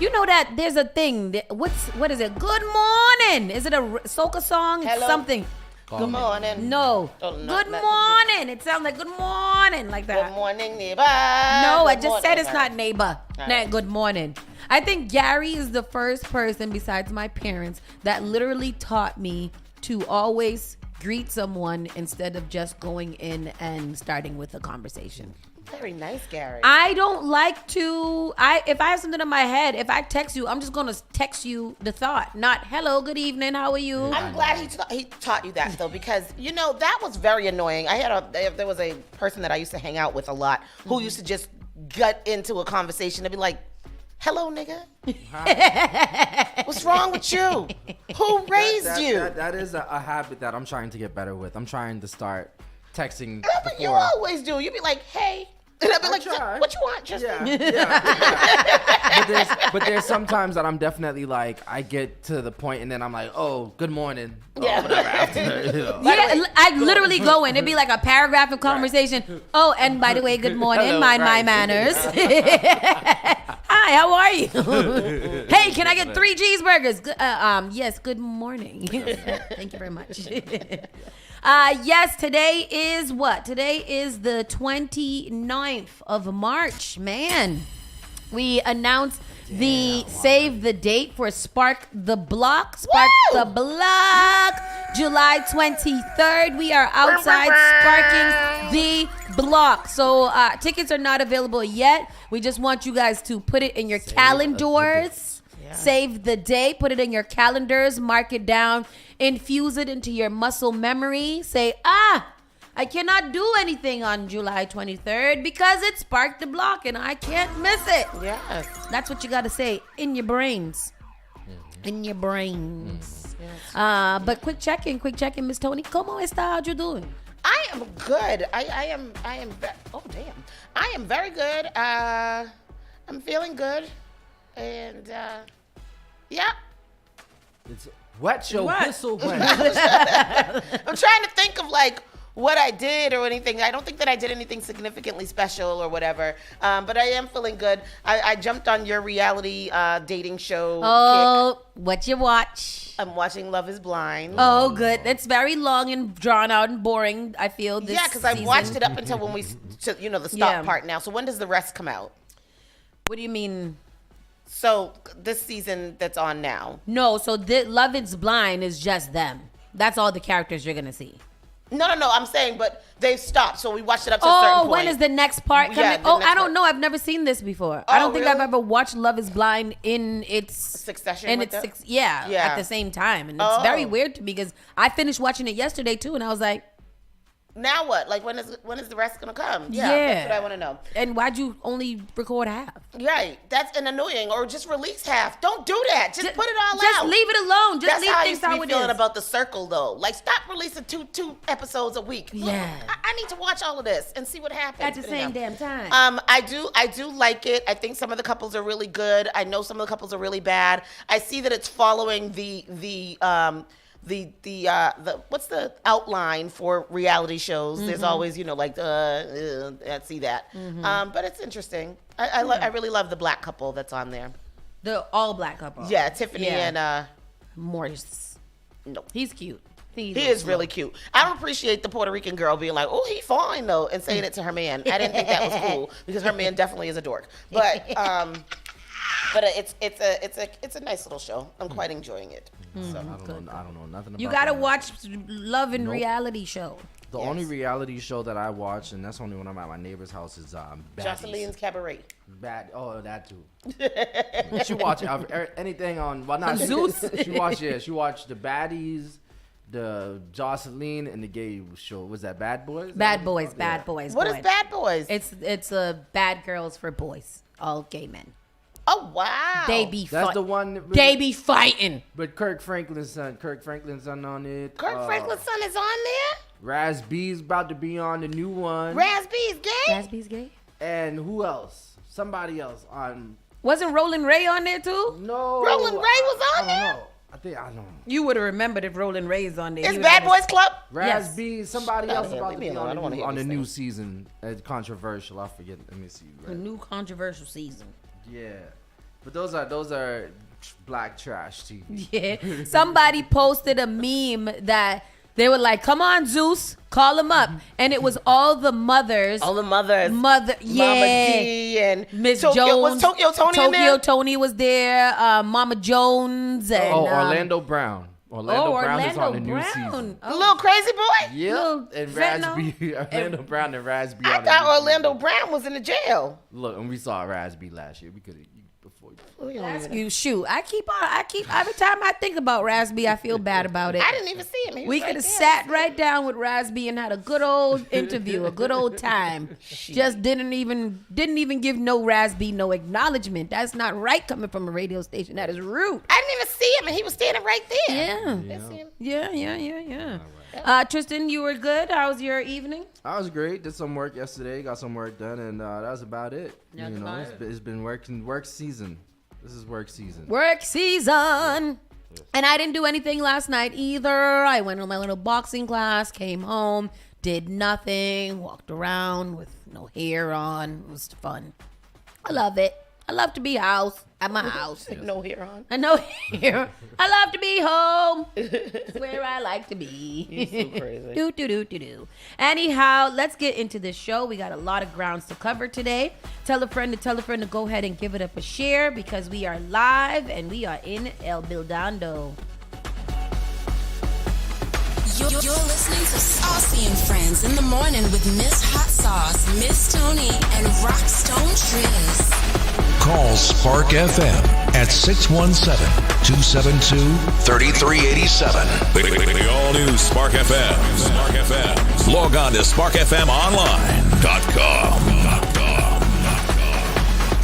You know that there's a thing. What is it? Good morning. Is it a soca song? Hello. Something. Good morning. No. Good morning. It sounds like good morning, like that. Good morning, neighbor. No, I Good just said morning, it's not neighbor. All Nah, right. good morning. I think Gary is the first person besides my parents that literally taught me to always greet someone instead of just going in and starting with a conversation. Very nice, Gary. I don't like to. If I have something in my head, if I text you, I'm just gonna text you the thought, not hello, good evening, how are you? I'm glad he taught you that though, because that was very annoying. There was a person that I used to hang out with a lot who used to just gut into a conversation and be like, "Hello, nigga. What's wrong with you? Who raised you?" That is a habit that I'm trying to get better with. I'm trying to start texting But before. you always do. You be like, "Hey," and I'll be like, try. "What you want?" Just But there's sometimes that I'm definitely like, I get to the point and then I'm like, oh, good morning. Yeah. Oh, whatever. After, Yeah, I literally go in. It'd be like a paragraph of conversation. Oh, and by the way, good morning. Hello, Mind my right. manners. Hi, how are you? Hey, can I get 3 cheeseburgers? Yes, good morning. Thank you very much. Yes, today is what? Today is the 29th of March. Man, we announced the save the date for Spark the Block. Spark the Block, July 23rd. We are outside sparking the block. So tickets are not available yet. We just want you guys to put it in your calendars. Save the date, put it in your calendars, mark it down, infuse it into your muscle memory. Say, I cannot do anything on July 23rd because it sparked the block and I can't miss it. Yes. That's what you got to say in your brains. In your brains. Yes. But quick check-in, Miss Tony. ¿Cómo está? How you doing? I am good. I am. Oh damn! I am very good. I'm feeling good, and yeah. It's wet your What? whistle wet. I'm trying to think of like what I did or anything. I don't think that I did anything significantly special or whatever. But I am feeling good. I jumped on your reality dating show. Oh, what you watch? Kick. I'm watching Love Is Blind. Oh, good. It's very long and drawn out and boring, I feel, this Yeah, because I season. watched it up until when we, the stop Yeah. part now. So when does the rest come out? What do you mean? So this season that's on now. No, so Love Is Blind is just them. That's all the characters you're going to see. No. I'm saying, but they've stopped. So we watched it up to a certain point. Oh, when is the next part coming? Yeah, the Oh, next I don't part. know. I've never seen this before. I don't think I've really? ever watched Love Is Blind in its Succession in with its them? yeah, Yeah. at the same time, and it's very Oh. weird to me because I finished watching it yesterday too, and I was like, Now what? Like when is the rest gonna come? Yeah. That's what I want to know. and why'd you only record half? Right, that's an annoying. Or just release half. Don't do that. Just put it all Just out. leave it alone. Just That's leave how I things used to how be it feeling is. about The Circle, though. Like, stop releasing two episodes a week. Look, Yeah. I need to watch all of this and see what happens. At the But same anyhow. damn time. I do like it. I think some of the couples are really good. I know some of the couples are really bad. I see that it's following the what's the outline for reality shows? Mm-hmm. There's always I see that. But it's interesting. I really love the black couple that's on there. The all black couple. Yeah, Tiffany Yeah. and Morris. no. He's cute. He is really cute. I don't appreciate the Puerto Rican girl being like, "Oh, he fine though," and saying it to her man. I didn't think that was cool because her man definitely is a dork. But it's a nice little show. I'm quite enjoying it. So. I don't know nothing about You gotta that. watch Love and Nope. Reality Show. The Yes. only reality show that I watch, and that's only when I'm at my neighbor's house, is Baddies. Jocelyn's Cabaret. That too. She watch anything on not Zeus. She watched the Baddies, the Jocelyn, and the gay show. Was that Bad Boys? Bad Boys. What is Bad Boys? It's bad girls for boys, all gay men. Oh wow. They be That's the one. They be fighting. But Kirk Franklin's son on it. Kirk Franklin's son is on there. Raz B's about to be on the new one. Raz B's gay. Raspy's gay. And who else? Somebody else on. Wasn't Roland Ray on there too? No. Roland Ray was on I there? don't know. I don't know. You would have remembered if Roland Ray is on there. It's He Bad would've Boys Club. Raz Yes. B, somebody Oh, else yeah, about leave to me be alone. I on don't wanna hear the these new things. season. It's controversial. I forget. Let me see. had A new controversial season. Yeah. But those are black trash TV. Yeah. Somebody posted a meme that they were like, "Come on, Zeus, call him up," and it was all the mothers. Mama yeah, D and Miss Tokyo, Jones. was Tokyo Tony in there? Tokyo Tony was there. Mama Jones and Orlando Brown. Orlando Brown is on the new season. The little crazy boy? Yep. And Raspy. Orlando Brown and Raspy. I thought Orlando Brown was in the jail. Look, and we saw Raspy last year. We could have before. You shoot. I keep every time I think about Raspy, I feel bad about it. I didn't even see him. We could have sat right down with Raspy and had a good old interview, a good old time. Just didn't even give no Raspy no acknowledgement. That's not right coming from a radio station. That is rude. I didn't even see him, and he was standing right there. Yeah. Tristan, you were good. How was your evening? I was great. Did some work yesterday. Got some work done, and that was about it. It's been work season. This is work season. Work season. And I didn't do anything last night either. I went on my little boxing class, came home, did nothing, walked around with no hair on. It was fun. I love it. I love to be at my house. No hair on. I know hair. I love to be home. It's where I like to be. You're so crazy. Do. Anyhow, let's get into this show. We got a lot of grounds to cover today. Tell a friend to go ahead and give it up a share because we are live and we are in El Bildando. You're listening to Saucy and Friends in the morning with Miss Hot Sauce, Miss Tony, and Rockstone Triz. Call Spark FM at 617-272-3387. The all-new Spark FM. Log on to sparkfmonline.com.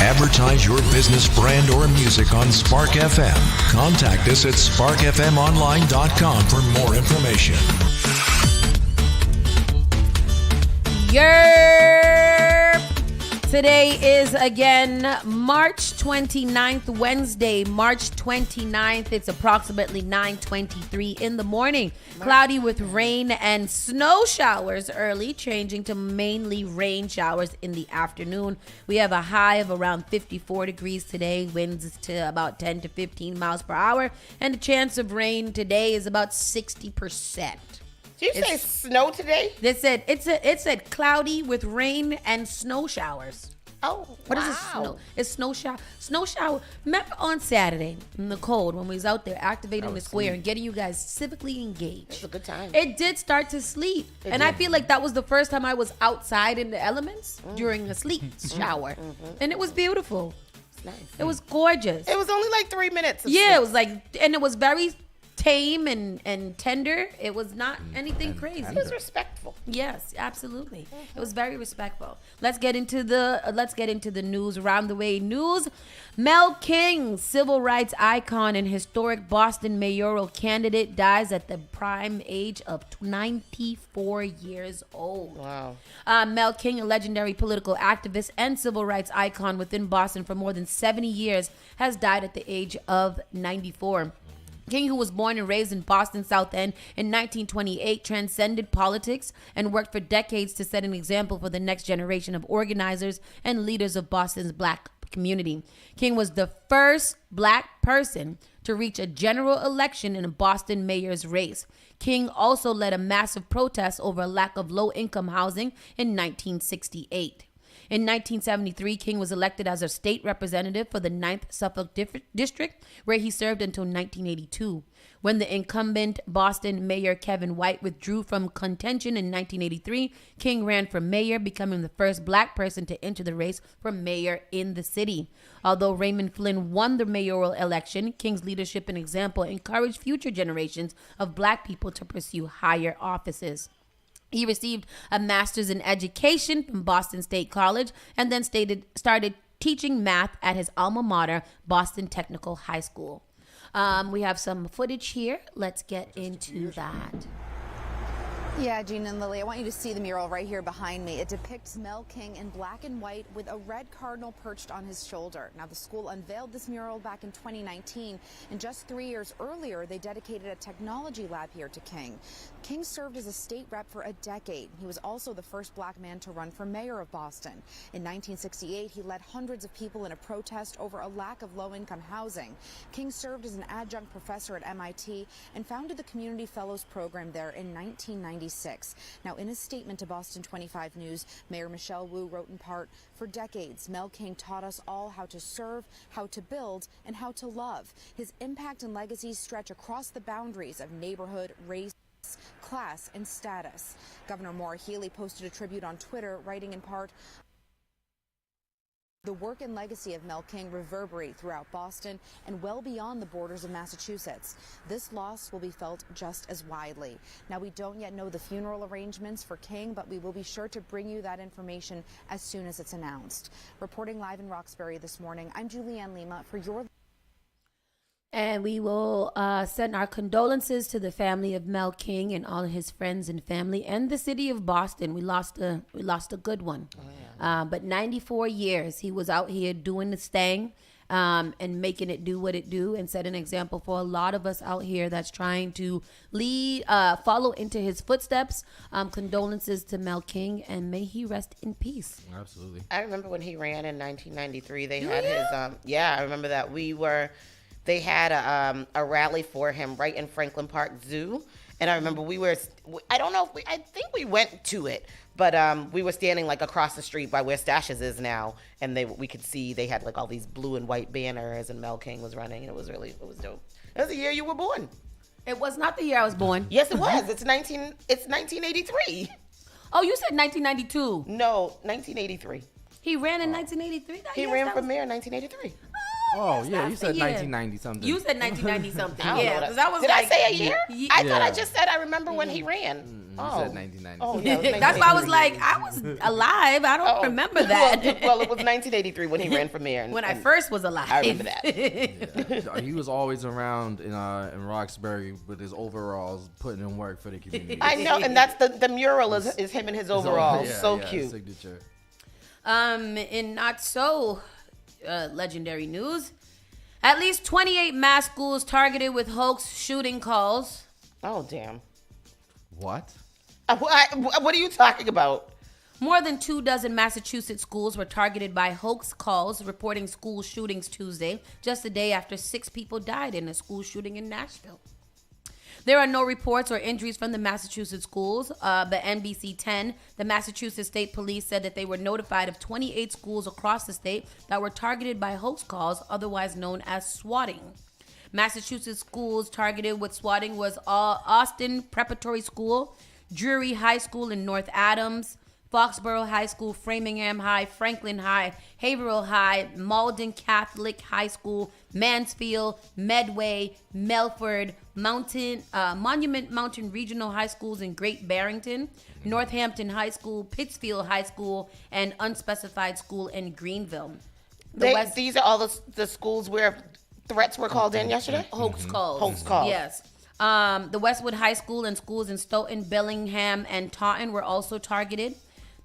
Advertise your business brand or music on Spark FM. Contact us at sparkfmonline.com for more information. Today is again March 29th, Wednesday, March 29th. It's approximately 9:23 in the morning. Cloudy with rain and snow showers early, changing to mainly rain showers in the afternoon. We have a high of around 54 degrees today, winds to about 10 to 15 miles per hour, and the chance of rain today is about 60%. Did you say snow today? It said cloudy with rain and snow showers. Oh, What is it? Snow? It's snow shower. Snow shower. Remember on Saturday in the cold when we was out there activating the square and getting you guys civically engaged. It's a good time. It did start to sleet. I feel like that was the first time I was outside in the elements during a sleet shower. And it was beautiful. It's nice. It was gorgeous. It was only like 3 minutes. It was like, and it was very tame and tender. It was not anything crazy. It was respectful. Yes, absolutely. It was very respectful. Let's get into the news around the way. News: Mel King, civil rights icon and historic Boston mayoral candidate, dies at the prime age of 94 years old. Wow. Mel King, a legendary political activist and civil rights icon within Boston for more than 70 years, has died at the age of 94. King, who was born and raised in Boston South End in 1928, transcended politics and worked for decades to set an example for the next generation of organizers and leaders of Boston's black community. King was the first black person to reach a general election in a Boston mayor's race. King also led a massive protest over a lack of low-income housing in 1968. In 1973, King was elected as a state representative for the 9th Suffolk District, where he served until 1982. When the incumbent Boston Mayor Kevin White withdrew from contention in 1983, King ran for mayor, becoming the first black person to enter the race for mayor in the city. Although Raymond Flynn won the mayoral election, King's leadership and example encouraged future generations of black people to pursue higher offices. He received a master's in education from Boston State College and then started teaching math at his alma mater, Boston Technical High School. We have some footage here. Let's get into that. Yeah, Gene and Lily, I want you to see the mural right here behind me. It depicts Mel King in black and white with a red cardinal perched on his shoulder. Now, the school unveiled this mural back in 2019, and just 3 years earlier, they dedicated a technology lab here to King. King served as a state rep for a decade. He was also the first black man to run for mayor of Boston. In 1968, he led hundreds of people in a protest over a lack of low-income housing. King served as an adjunct professor at MIT and founded the Community Fellows program there in 1996. Now, in a statement to Boston 25 News, Mayor Michelle Wu wrote in part, "For decades, Mel King taught us all how to serve, how to build, and how to love. His impact and legacies stretch across the boundaries of neighborhood, race, class, and status." Governor Maura Healey posted a tribute on Twitter, writing in part, "The work and legacy of Mel King reverberate throughout Boston and well beyond the borders of Massachusetts. This loss will be felt just as widely." Now, we don't yet know the funeral arrangements for King, but we will be sure to bring you that information as soon as it's announced. Reporting live in Roxbury this morning, I'm Julianne Lima for your... And we will send our condolences to the family of Mel King and all of his friends and family and the city of Boston. We lost a good one. Oh, yeah. But 94 years he was out here doing his thing and making it do what it do, and set an example for a lot of us out here that's trying to follow into his footsteps. Condolences to Mel King, and may he rest in peace. Absolutely. I remember when he ran in 1993. They had his I remember that they had a rally for him right in Franklin Park Zoo. And I remember I think we went to it, but we were standing like across the street by where Stashes is now. And we could see they had like all these blue and white banners, and Mel King was running. And it was dope. It was the year you were born. It was not the year I was born. Yes, it was. It's 1983. Oh, you said 1992. No, 1983. He ran in 1983? He ran for mayor in 1983. Oh, yeah, you said 1990 something. You said 1990 something. Yeah, because I was Did like, I say a year? Yeah. I thought I just said I remember when he ran. You said 1990. Oh, yeah, that's why I was like, I was alive. I don't remember that. Well, it was 1983 when he ran for mayor. When I first was alive. I remember that. Yeah. He was always around in Roxbury with his overalls, putting in work for the community. I know, and that's the mural is him in his overalls. Cute. Signature. In not so legendary news, at least 28 mass schools targeted with hoax shooting calls. Oh, damn. What? What are you talking about? More than 24 Massachusetts schools were targeted by hoax calls reporting school shootings Tuesday, just a day after 6 people died in a school shooting in Nashville. There are no reports or injuries from the Massachusetts schools, but NBC 10, the Massachusetts State Police, said that they were notified of 28 schools across the state that were targeted by hoax calls, otherwise known as swatting. Massachusetts schools targeted with swatting was Austin Preparatory School, Drury High School in North Adams, Foxborough High School, Framingham High, Franklin High, Haverhill High, Malden Catholic High School, Mansfield, Medway, Melford, Monument Mountain Regional High Schools in Great Barrington, Northampton High School, Pittsfield High School, and unspecified school in Greenville. These are all the schools where threats were called in yesterday? Hoax calls. Hoax calls. Yes. The Westwood High School and schools in Stoughton, Bellingham, and Taunton were also targeted.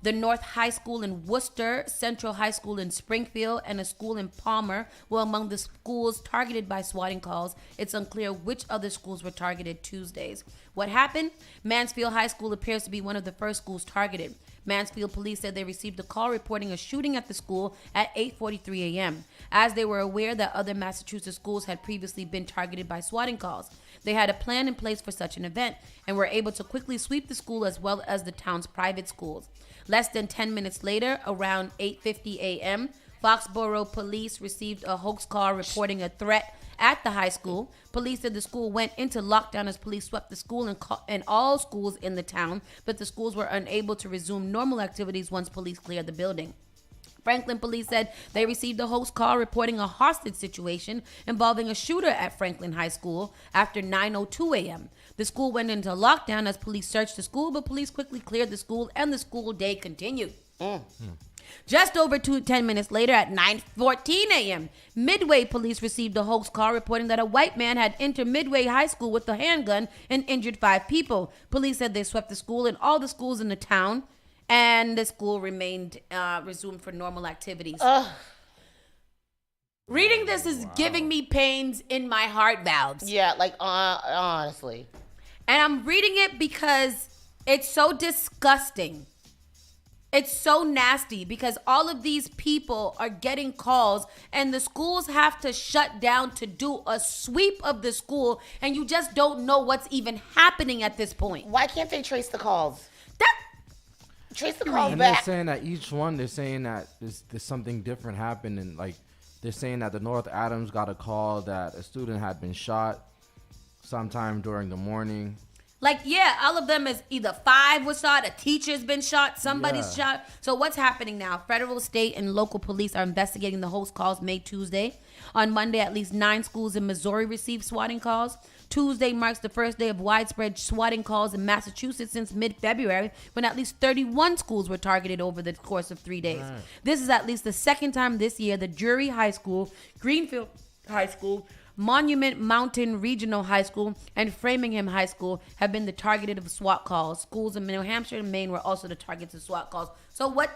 The North High School in Worcester, Central High School in Springfield, and a school in Palmer were among the schools targeted by swatting calls. It's unclear which other schools were targeted Tuesdays. What happened? Mansfield High School appears to be one of the first schools targeted. Mansfield police said they received a call reporting a shooting at the school at 8:43 a.m. as they were aware that other Massachusetts schools had previously been targeted by swatting calls. They had a plan in place for such an event and were able to quickly sweep the school as well as the town's private schools. Less than 10 minutes later, around 8:50 a.m., Foxborough police received a hoax call reporting a threat at the high school. Police said the school went into lockdown as police swept the school and all schools in the town, but the schools were unable to resume normal activities once police cleared the building. Franklin police said they received a hoax call reporting a hostage situation involving a shooter at Franklin High School after 9:02 a.m. The school went into lockdown as police searched the school, but police quickly cleared the school and the school day continued. Just over 10 minutes later at 9:14 a.m., Midway police received a hoax call reporting that a white man had entered Midway High School with a handgun and injured 5 people. Police said they swept the school and all the schools in the town, and the school remained resumed for normal activities. Reading this is giving me pains in my heart valves. Yeah, like honestly. And I'm reading it because it's so disgusting. It's so nasty because all of these people are getting calls and the schools have to shut down to do a sweep of the school, and you just don't know what's even happening at this point. Why can't they trace the calls? Trace the calls and back. they're saying that each one, they're saying that there's something different happened, and like they're saying that the North Adams got a call that a student had been shot sometime during the morning. Like, yeah, all of them is either 5 was shot, a teacher's been shot, somebody's shot. So what's happening now? Federal, state, and local police are investigating the hoax calls made Tuesday. On Monday, at least 9 schools in Missouri received swatting calls. Tuesday marks the first day of widespread swatting calls in Massachusetts since mid-February, when at least 31 schools were targeted over the course of 3 days. Right. This is at least the second time this year that Drury High School, Greenfield High School, Monument Mountain Regional High School, and Framingham High School have been the targeted of SWAT calls. Schools in New Hampshire and Maine were also the targets of SWAT calls. So what?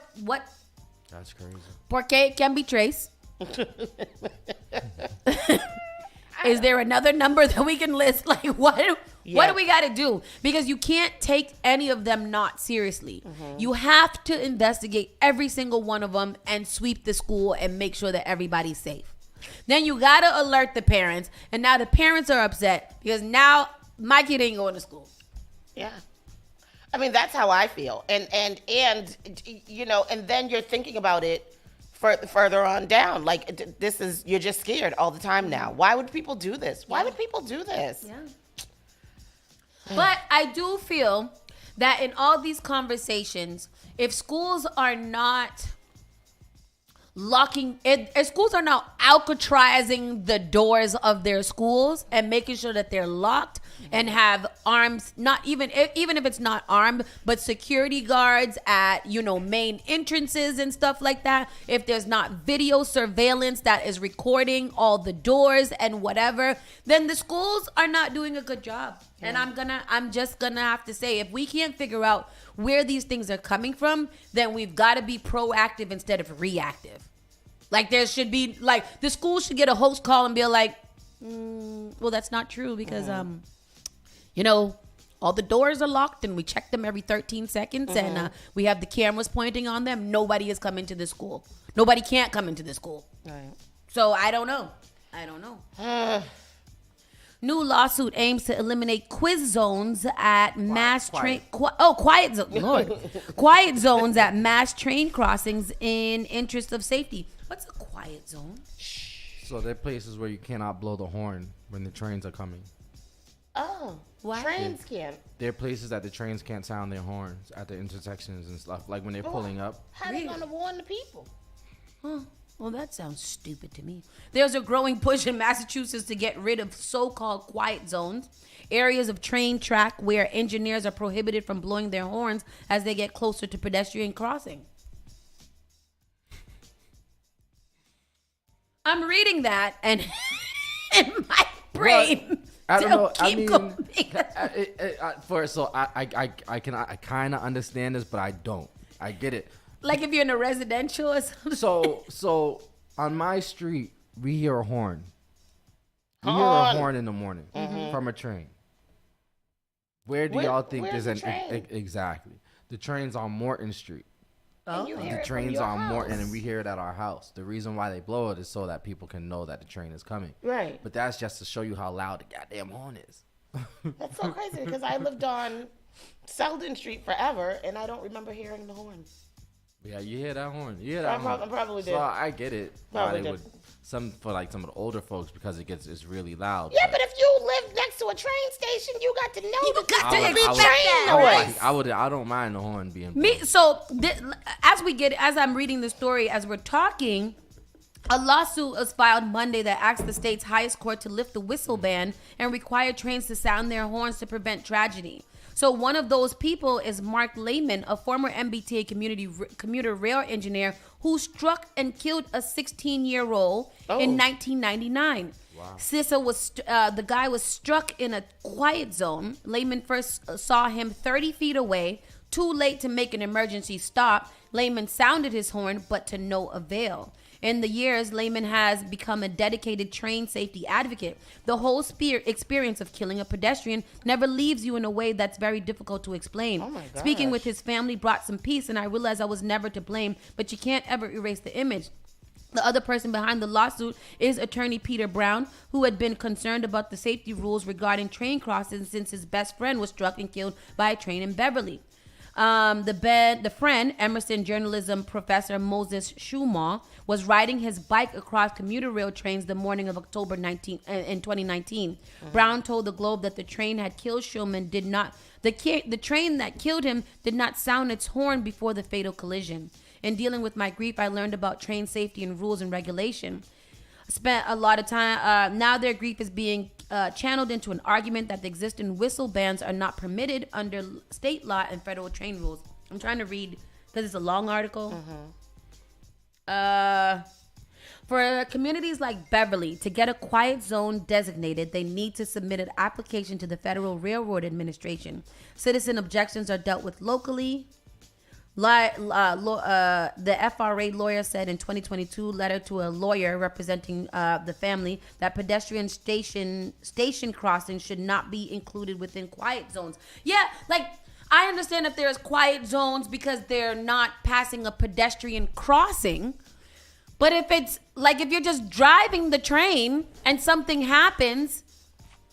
That's crazy. Porque can be traced. Is there another number that we can list? Like, what do we got to do? Because you can't take any of them not seriously. Mm-hmm. You have to investigate every single one of them and sweep the school and make sure that everybody's safe. Then you got to alert the parents. And now the parents are upset because now my kid ain't going to school. Yeah. I mean, that's how I feel. And you know, and then you're thinking about it further on down. Like, this is, you're just scared all the time now. Why would people do this? Why would people do this? Yeah. But I do feel that in all these conversations, if schools are not if schools are now Alcatrazing the doors of their schools and making sure that they're locked and have arms, not even if it's not armed, but security guards at, main entrances and stuff like that. If there's not video surveillance that is recording all the doors and whatever, then the schools are not doing a good job. Yeah. And I'm just gonna have to say, if we can't figure out where these things are coming from, then we've got to be proactive instead of reactive. Like, there should be, like, the school should get a host call and be like, well, that's not true because, all the doors are locked and we check them every 13 seconds and we have the cameras pointing on them. Nobody is coming to the school. Nobody can't come into the school. Right. So I don't know. New lawsuit aims to eliminate quiz zones at quiet zone. Lord. Quiet zones at mass train crossings in interest of safety. What's a quiet zone? So they're places where you cannot blow the horn when the trains are coming. Oh, what? Trains can't. There are places that the trains can't sound their horns at the intersections and stuff, like when they're pulling up. How are they going to warn the people? Huh. Well, that sounds stupid to me. There's a growing push in Massachusetts to get rid of so-called quiet zones, areas of train track where engineers are prohibited from blowing their horns as they get closer to pedestrian crossing. I'm reading that, and in my brain, well, I don't know. I mean, I kind of understand this, but I don't. I get it. Like if you're in a residential or something. So on my street, we hear a horn. We hear a horn in the morning from a train. Where do y'all think there's exactly? The train's on Morton Street. Oh. The train's on Morton, and we hear it at our house. The reason why they blow it is so that people can know that the train is coming. Right. But that's just to show you how loud the goddamn horn is. That's so crazy because I lived on Selden Street forever, and I don't remember hearing the horn. Yeah, you hear that horn. You hear that horn. I probably did. So I get it. Probably did. Some of the older folks, because it's really loud. Yeah, but if you live next to a train station, you got to know I don't mind the horn being blown. Me. So as I'm reading the story, as we're talking, a lawsuit was filed Monday that asked the state's highest court to lift the whistle ban and require trains to sound their horns to prevent tragedy. So one of those people is Mark Lehman, a former MBTA commuter rail engineer who struck and killed a 16-year-old in 1999. Wow. Sissa was the guy was struck in a quiet zone. Lehman first saw him 30 feet away. Too late to make an emergency stop. Lehman sounded his horn, but to no avail. In the years, Lehman has become a dedicated train safety advocate. The whole experience of killing a pedestrian never leaves you in a way that's very difficult to explain. Oh my gosh. Speaking with his family brought some peace, and I realized I was never to blame, but you can't ever erase the image. The other person behind the lawsuit is attorney Peter Brown, who had been concerned about the safety rules regarding train crossings since his best friend was struck and killed by a train in Beverly. The friend, Emerson journalism professor Moses Schumann, was riding his bike across commuter rail trains the morning of October 19 in 2019. Mm-hmm. Brown told the Globe that the train had killed Schumann the train that killed him did not sound its horn before the fatal collision. In dealing with my grief, I learned about train safety and rules and regulation. I spent a lot of time. Now their grief is being channeled into an argument that the existing whistle bans are not permitted under state law and federal train rules. I'm trying to read because it's a long article. For communities like Beverly to get a quiet zone designated, they need to submit an application to the Federal Railroad Administration. Citizen objections are dealt with locally. The FRA lawyer said in 2022 letter to a lawyer representing the family that pedestrian station crossings should not be included within quiet zones. Yeah, like I understand if there's quiet zones because they're not passing a pedestrian crossing. But if it's like if you're just driving the train and something happens,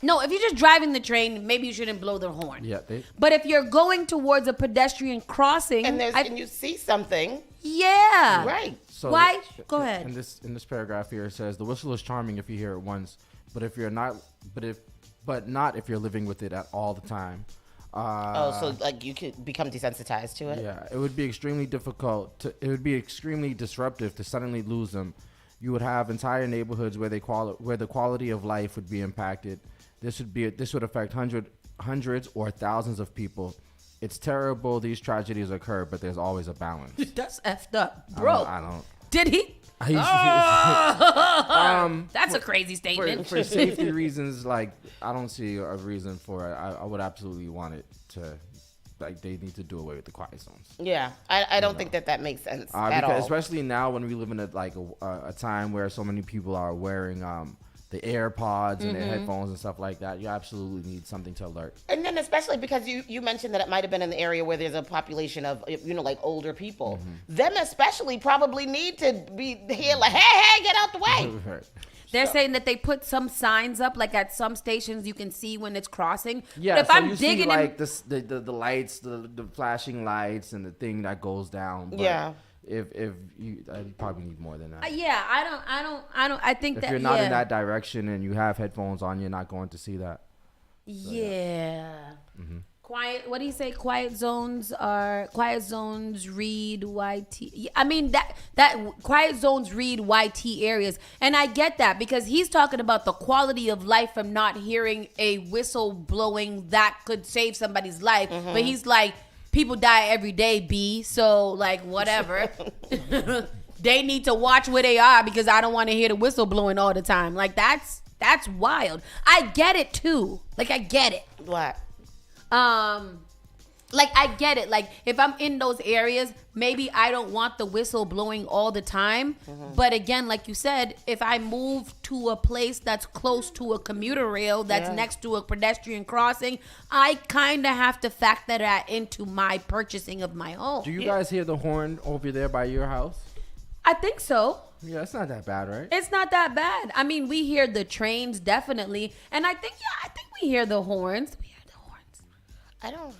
no, if you're just driving the train, maybe you shouldn't blow the horn. Yeah. But if you're going towards a pedestrian crossing, and you see something, yeah, right? So why? Go ahead. In this paragraph here, it says the whistle is charming if you hear it once, but if you're not, but not if you're living with it at all the time. So like you could become desensitized to it. Yeah, it would be extremely difficult. It would be extremely disruptive to suddenly lose them. You would have entire neighborhoods where the quality of life would be impacted. This would affect hundreds or thousands of people. It's terrible these tragedies occur, but there's always a balance. That's effed up, bro. I don't. Did he? That's a crazy statement. For safety reasons, like I don't see a reason for it. I would absolutely want it to, like they need to do away with the quiet zones. Yeah, I don't think that makes sense at all. Especially now when we live in a time where so many people are wearing the AirPods and their headphones and stuff like that. You absolutely need something to alert. And then especially because you mentioned that it might have been in the area where there's a population of, like older people. Them especially probably need to be here like, hey, get out the way. They're saying that they put some signs up, like at some stations you can see when it's crossing. Yeah, but if so I'm you digging see like the lights, the flashing lights and the thing that goes down. But yeah. If you probably need more than that. Yeah, I don't. I think if that you're not in that direction and you have headphones on, you're not going to see that. Yeah. Quiet. What do you say? Quiet zones read YT. I mean that quiet zones read YT areas, and I get that because he's talking about the quality of life from not hearing a whistle blowing that could save somebody's life. But he's like, people die every day, B. So like whatever. They need to watch where they are because I don't want to hear the whistle blowing all the time. Like that's wild. I get it too. Like I get it. What? Like I get it. Like if I'm in those areas, maybe I don't want the whistle blowing all the time. But again, like you said, if I move to a place that's close to a commuter rail that's next to a pedestrian crossing, I kind of have to factor that into my purchasing of my home. Do you guys hear the horn over there by your house? I think so. Yeah, it's not that bad, right? It's not that bad. I mean, we hear the trains definitely, and I think we hear the horns. We hear the horns.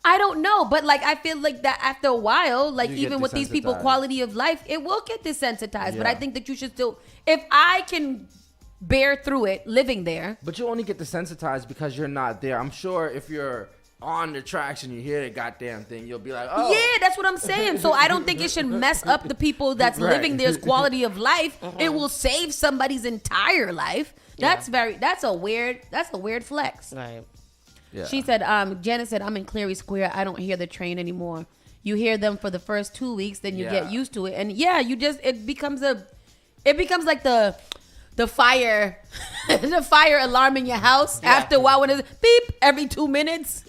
I don't know, but like I feel like that after a while, like even with these people, quality of life, it will get desensitized. Yeah. But I think that you should still, if I can bear through it living there. But you only get desensitized because you're not there. I'm sure if you're on the tracks and you hear the goddamn thing, you'll be like, oh. Yeah, that's what I'm saying. So I don't think it should mess up the people that's living there's quality of life. It will save somebody's entire life. That's a weird flex. Right. Yeah. She said, Janet said, I'm in Cleary Square. I don't hear the train anymore. You hear them for the first 2 weeks, then you get used to it. And it becomes like the fire, the fire alarm in your house. After a while, when it's beep every 2 minutes,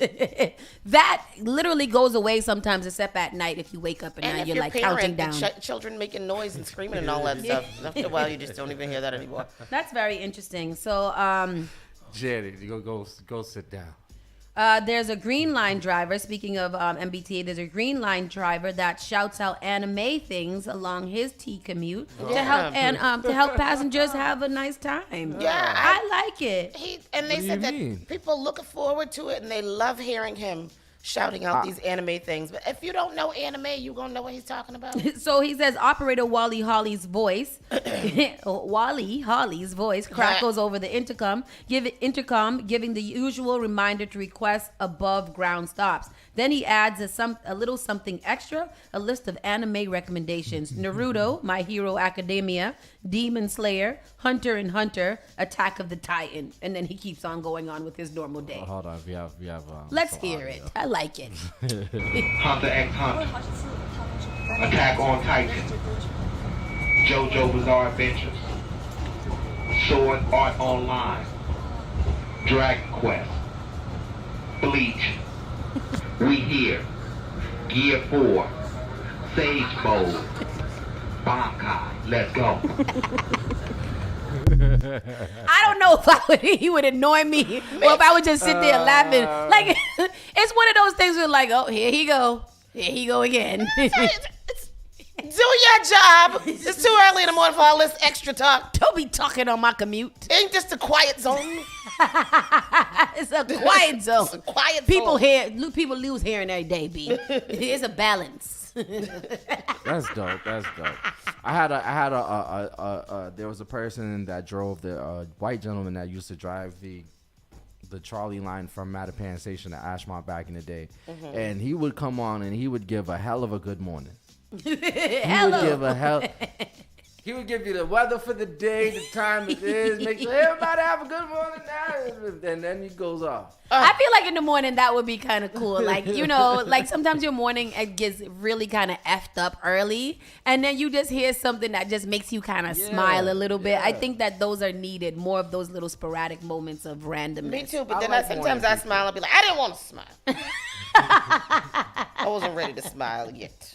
that literally goes away sometimes, except at night if you wake up and now you're like counting down. Children making noise and screaming and all that stuff. After a while, you just don't even hear that anymore. That's very interesting. So, Janet, you go sit down. there's a Green Line driver. Speaking of MBTA, there's a Green Line driver that shouts out anime things along his T commute to help passengers have a nice time. Yeah, I like it. They said that people looking forward to it and they love hearing him shouting out these anime things. But if you don't know anime, you gonna know what he's talking about. So he says operator Wally Holly's voice crackles over the intercom, giving the usual reminder to request above ground stops. Then he adds a little something extra, a list of anime recommendations: Naruto, My Hero Academia, Demon Slayer, Hunter x Hunter, Attack of the Titan, and then he keeps on going on with his normal day. Hold on, we have. Let's hear it. I like it. Hunter x Hunter, Attack on Titan, JoJo Bizarre Adventures, Sword Art Online, Dragon Quest, Bleach, We Here, Gear 4, Sage Mode, Bankai. Let's go. I don't know if he would annoy me or if I would just sit there laughing. Like, it's one of those things where like, oh, here he go again. Do your job. It's too early in the morning for all this extra talk. Don't be talking on my commute. Ain't this the quiet zone? It's a quiet zone. It's a quiet people zone. People lose hearing every day, B. It's a balance. That's dope. There was a person that drove the white gentleman that used to drive the trolley line from Mattapan Station to Ashmont back in the day, and he would come on and he would give a hell of a good morning. He would give you the weather for the day, the time it is, make sure everybody have a good morning now, and then he goes off. I feel like in the morning that would be kind of cool. Like, you know, like sometimes your morning it gets really kind of effed up early, and then you just hear something that just makes you kind of smile a little bit. Yeah. I think that those are needed, more of those little sporadic moments of randomness. Me too, but then like sometimes I smile and be like, I didn't want to smile. I wasn't ready to smile yet.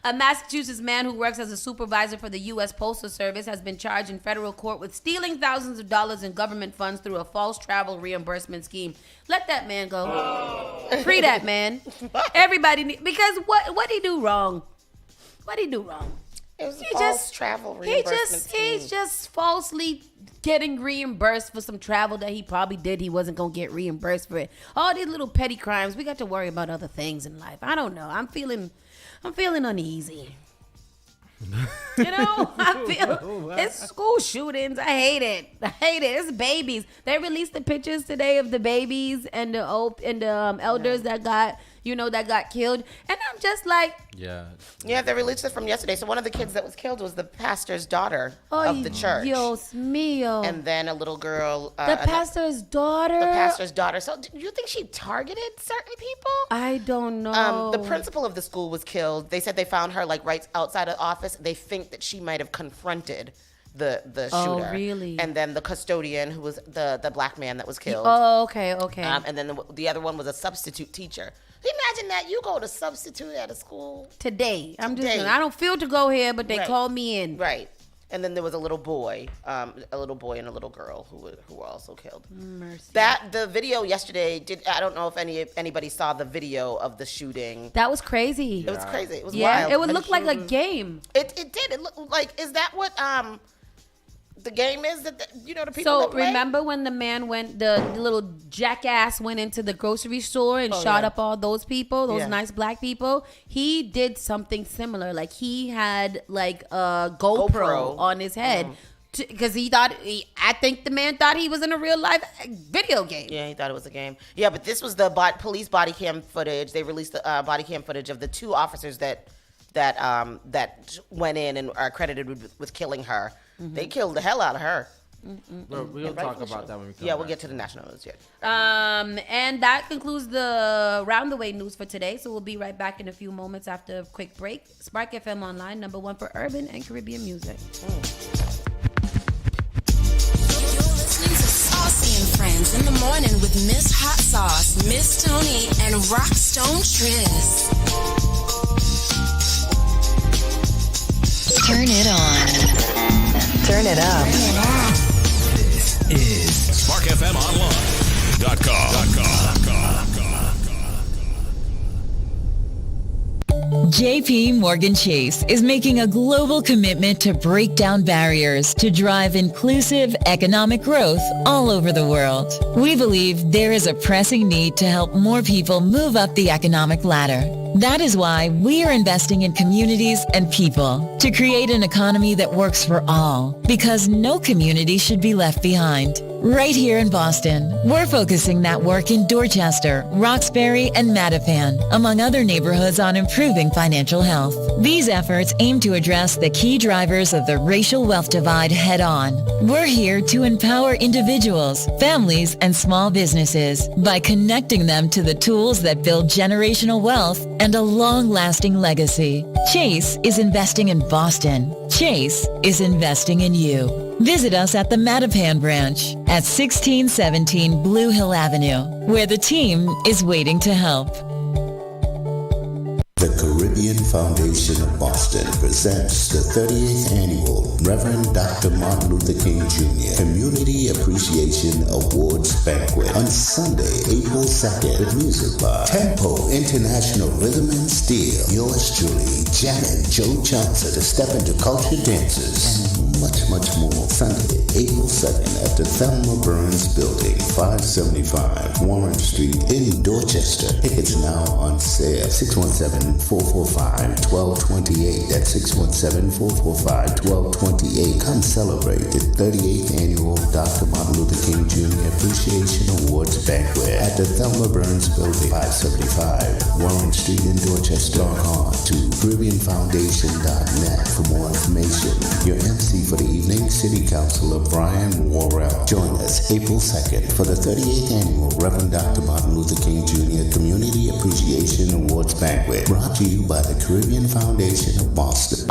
A Massachusetts man who works as a supervisor for the U.S. Postal Service has been charged in federal court with stealing thousands of dollars in government funds through a false travel reimbursement scheme. Let that man go. Free that man. Everybody because what he do wrong? What he do wrong? It was a false travel reimbursement scheme. He's just falsely getting reimbursed for some travel that he probably did. He wasn't going to get reimbursed for it. All these little petty crimes. We got to worry about other things in life. I don't know. I'm feeling uneasy. You know, it's school shootings. I hate it. It's babies. They released the pictures today of the babies and the elders that got killed, and I'm just like, yeah. They released it from yesterday. So one of the kids that was killed was the pastor's daughter of the church. Dios mío. And then a little girl. The pastor's daughter. So do you think she targeted certain people? I don't know. The principal of the school was killed. They said they found her like right outside of the office. They think that she might have confronted the shooter. Oh, really? And then the custodian, who was the black man that was killed. Oh, okay. And then the other one was a substitute teacher. Imagine that you go to substitute at a school today. I don't feel to go here, but they called me in. Right. And then there was a little boy and a little girl who were also killed. Mercy. The video yesterday I don't know if anybody saw the video of the shooting. That was crazy. It was crazy. It was wild. It would look like a game. It did. It looked like, is that what the game is that the people that play? Remember when the man the little jackass went into the grocery store and shot up all those people, those nice black people? He did something similar. Like he had like a GoPro on his head because I think the man thought he was in a real life video game. Yeah, he thought it was a game. Yeah, but this was the police body cam footage. They released the body cam footage of the two officers that went in and are credited with killing her. They killed the hell out of her. We'll talk about that when we come we'll back. get to the national news here. And that concludes the round the way news for today. So we'll be right back in a few moments after a quick break. Spark FM Online, #1 for urban and Caribbean music. You're listening to Saucy and Friends in the morning with Miss Hot Sauce, Miss Tony, and Rockstone Triz. Turn it on. Turn it up. This is SparkFMOnline.com. JP Morgan Chase is making a global commitment to break down barriers to drive inclusive economic growth all over the world. We believe there is a pressing need to help more people move up the economic ladder. That is why we are investing in communities and people to create an economy that works for all, because no community should be left behind. Right here in Boston, we're focusing that work in Dorchester, Roxbury, and Mattapan, among other neighborhoods, on improving financial health. These efforts aim to address the key drivers of the racial wealth divide head on. We're here to empower individuals, families, and small businesses by connecting them to the tools that build generational wealth and a long-lasting legacy. Chase is investing in Boston. Chase is investing in you. Visit us at the Mattapan branch at 1617 Blue Hill Avenue, where the team is waiting to help. The Caribbean Foundation of Boston presents the 38th Annual Reverend Dr. Martin Luther King Jr. Community Appreciation Awards Banquet on Sunday, April 2nd with music by Tempo International Rhythm and Steel. Yours truly, Janet Joe Johnson, to step into culture dances and much, much more. Sunday, April 2nd at the Thelma Burns Building, 575 Warren Street in Dorchester. Tickets now on sale. 617-445-1228. That's 617-445-1228. Come celebrate the 38th Annual Dr. Martin Luther King Jr. Appreciation Awards Banquet at the Thelma Burns Building, 575 Warren Street in Dorchester. Log on to CaribbeanFoundation.net for more information. Your MC for the evening, City Councilor Brian Worrell. Join us April 2nd for the 38th Annual Reverend Dr. Martin Luther King Jr. Community Appreciation Awards Banquet. Brought to you by the Caribbean Foundation of Boston.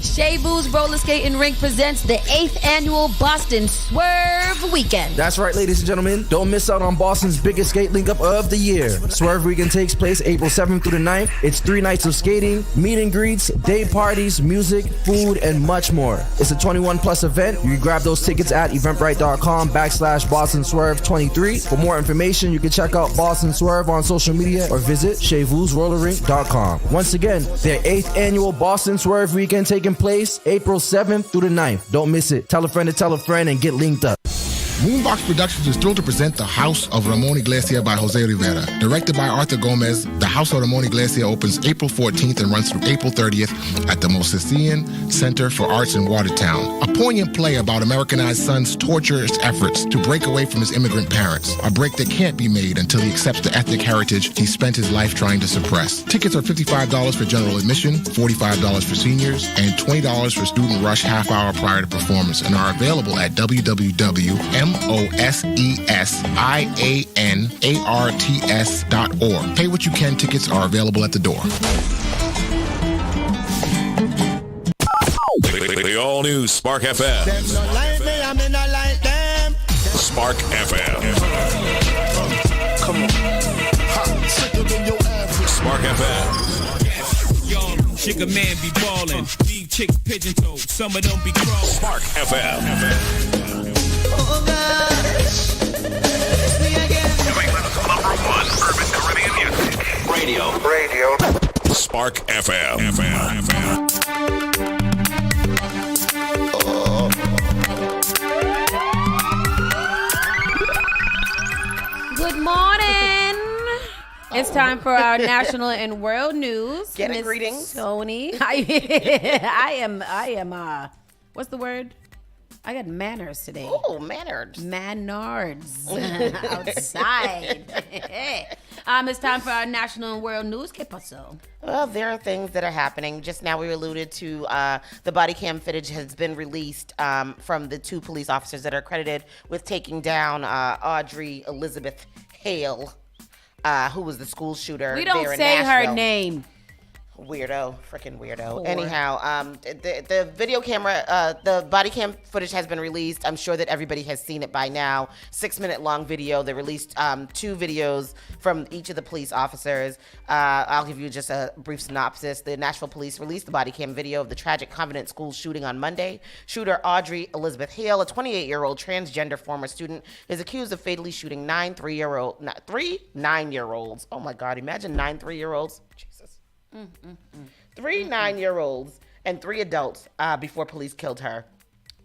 Shea Boo's Roller Skating Rink presents the 8th Annual Boston Swerve Weekend. That's right, ladies and gentlemen. Don't miss out on Boston's biggest skate link up of the year. Swerve Weekend takes place April 7th through the 9th. It's 3 nights of skating, meet and greets, day parties, music, food, and much more. It's a 21 plus event. You can grab those tickets at eventbrite.com/Boston Swerve 23. For more information, you can check out Boston Swerve on social media or visit SheaVoosRollerRink.com. Once again, their 8th Annual Boston Swerve Weekend taking place April 7th through the 9th. Don't miss it. Tell a friend to tell a friend and get linked up. Moonbox Productions is thrilled to present The House of Ramon Iglesias by Jose Rivera. Directed by Arthur Gomez, The House of Ramon Iglesias opens April 14th and runs through April 30th at the Mosesian Center for Arts in Watertown. A poignant play about Americanized son's torturous efforts to break away from his immigrant parents. A break that can't be made until he accepts the ethnic heritage he spent his life trying to suppress. Tickets are $55 for general admission, $45 for seniors, and $20 for student rush half hour prior to performance, and are available at www.mosesianarts.org. Pay what you can. Tickets are available at the door. The all-new Spark FM. Spark FM. Come on. Spark FM. Chick a man be ballin', these chicks pigeon toed, some of them be crawling. Spark FM. Oh gosh, it's me again. New England's #1 urban Caribbean music. Radio. Spark FM. Good morning. It's time for our national and world news. Get it, greetings. Tony. I am, what's the word? I got manners today. Oh, manners. Manners outside. It's time for our national and world news. ¿Qué pasó? Well, there are things that are happening. Just now we alluded to the body cam footage has been released from the 2 police officers that are credited with taking down Audrey Elizabeth Hale, who was the school shooter. We don't there in say Nashville. her name. Weirdo, freaking weirdo. Poor. Anyhow, the video camera, the body cam footage has been released. I'm sure that everybody has seen it by now. 6-minute long video. They released 2 videos from each of the police officers. I'll give you just a brief synopsis. The Nashville police released the body cam video of the tragic Covenant School shooting on Monday. Shooter Audrey Elizabeth Hale, a 28-year-old transgender former student, is accused of fatally shooting 9 9-year-olds. Oh my God, imagine 9 3-year-olds. Jesus. 3 9-year-olds and 3 adults before police killed her.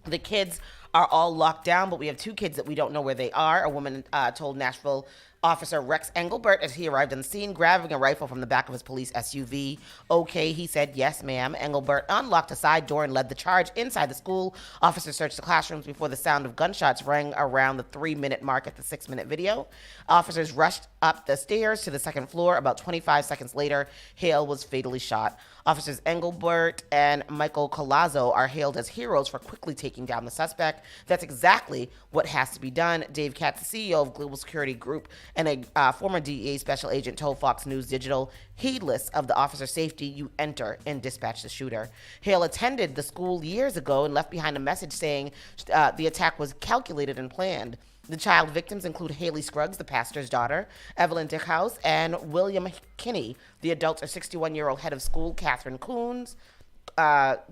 The kids are all locked down, but we have 2 kids that we don't know where they are. A woman told Nashville officer Rex Engelbert as he arrived on the scene, grabbing a rifle from the back of his police SUV. Okay, he said, yes, ma'am. Engelbert unlocked a side door and led the charge inside the school. Officers searched the classrooms before the sound of gunshots rang around the 3-minute mark at the 6-minute video. Officers rushed up the stairs to the second floor. About 25 seconds later, Hale was fatally shot. Officers Engelbert and Michael Colazzo are hailed as heroes for quickly taking down the suspect. That's exactly what has to be done. Dave Katz, the CEO of Global Security Group and a former DEA special agent, told Fox News Digital, heedless of the officer's safety, you enter and dispatch the shooter. Hale attended the school years ago and left behind a message saying the attack was calculated and planned. The child victims include Haley Scruggs, the pastor's daughter, Evelyn Dickhouse, and William Kinney. The adults are 61-year-old head of school, Catherine Coons,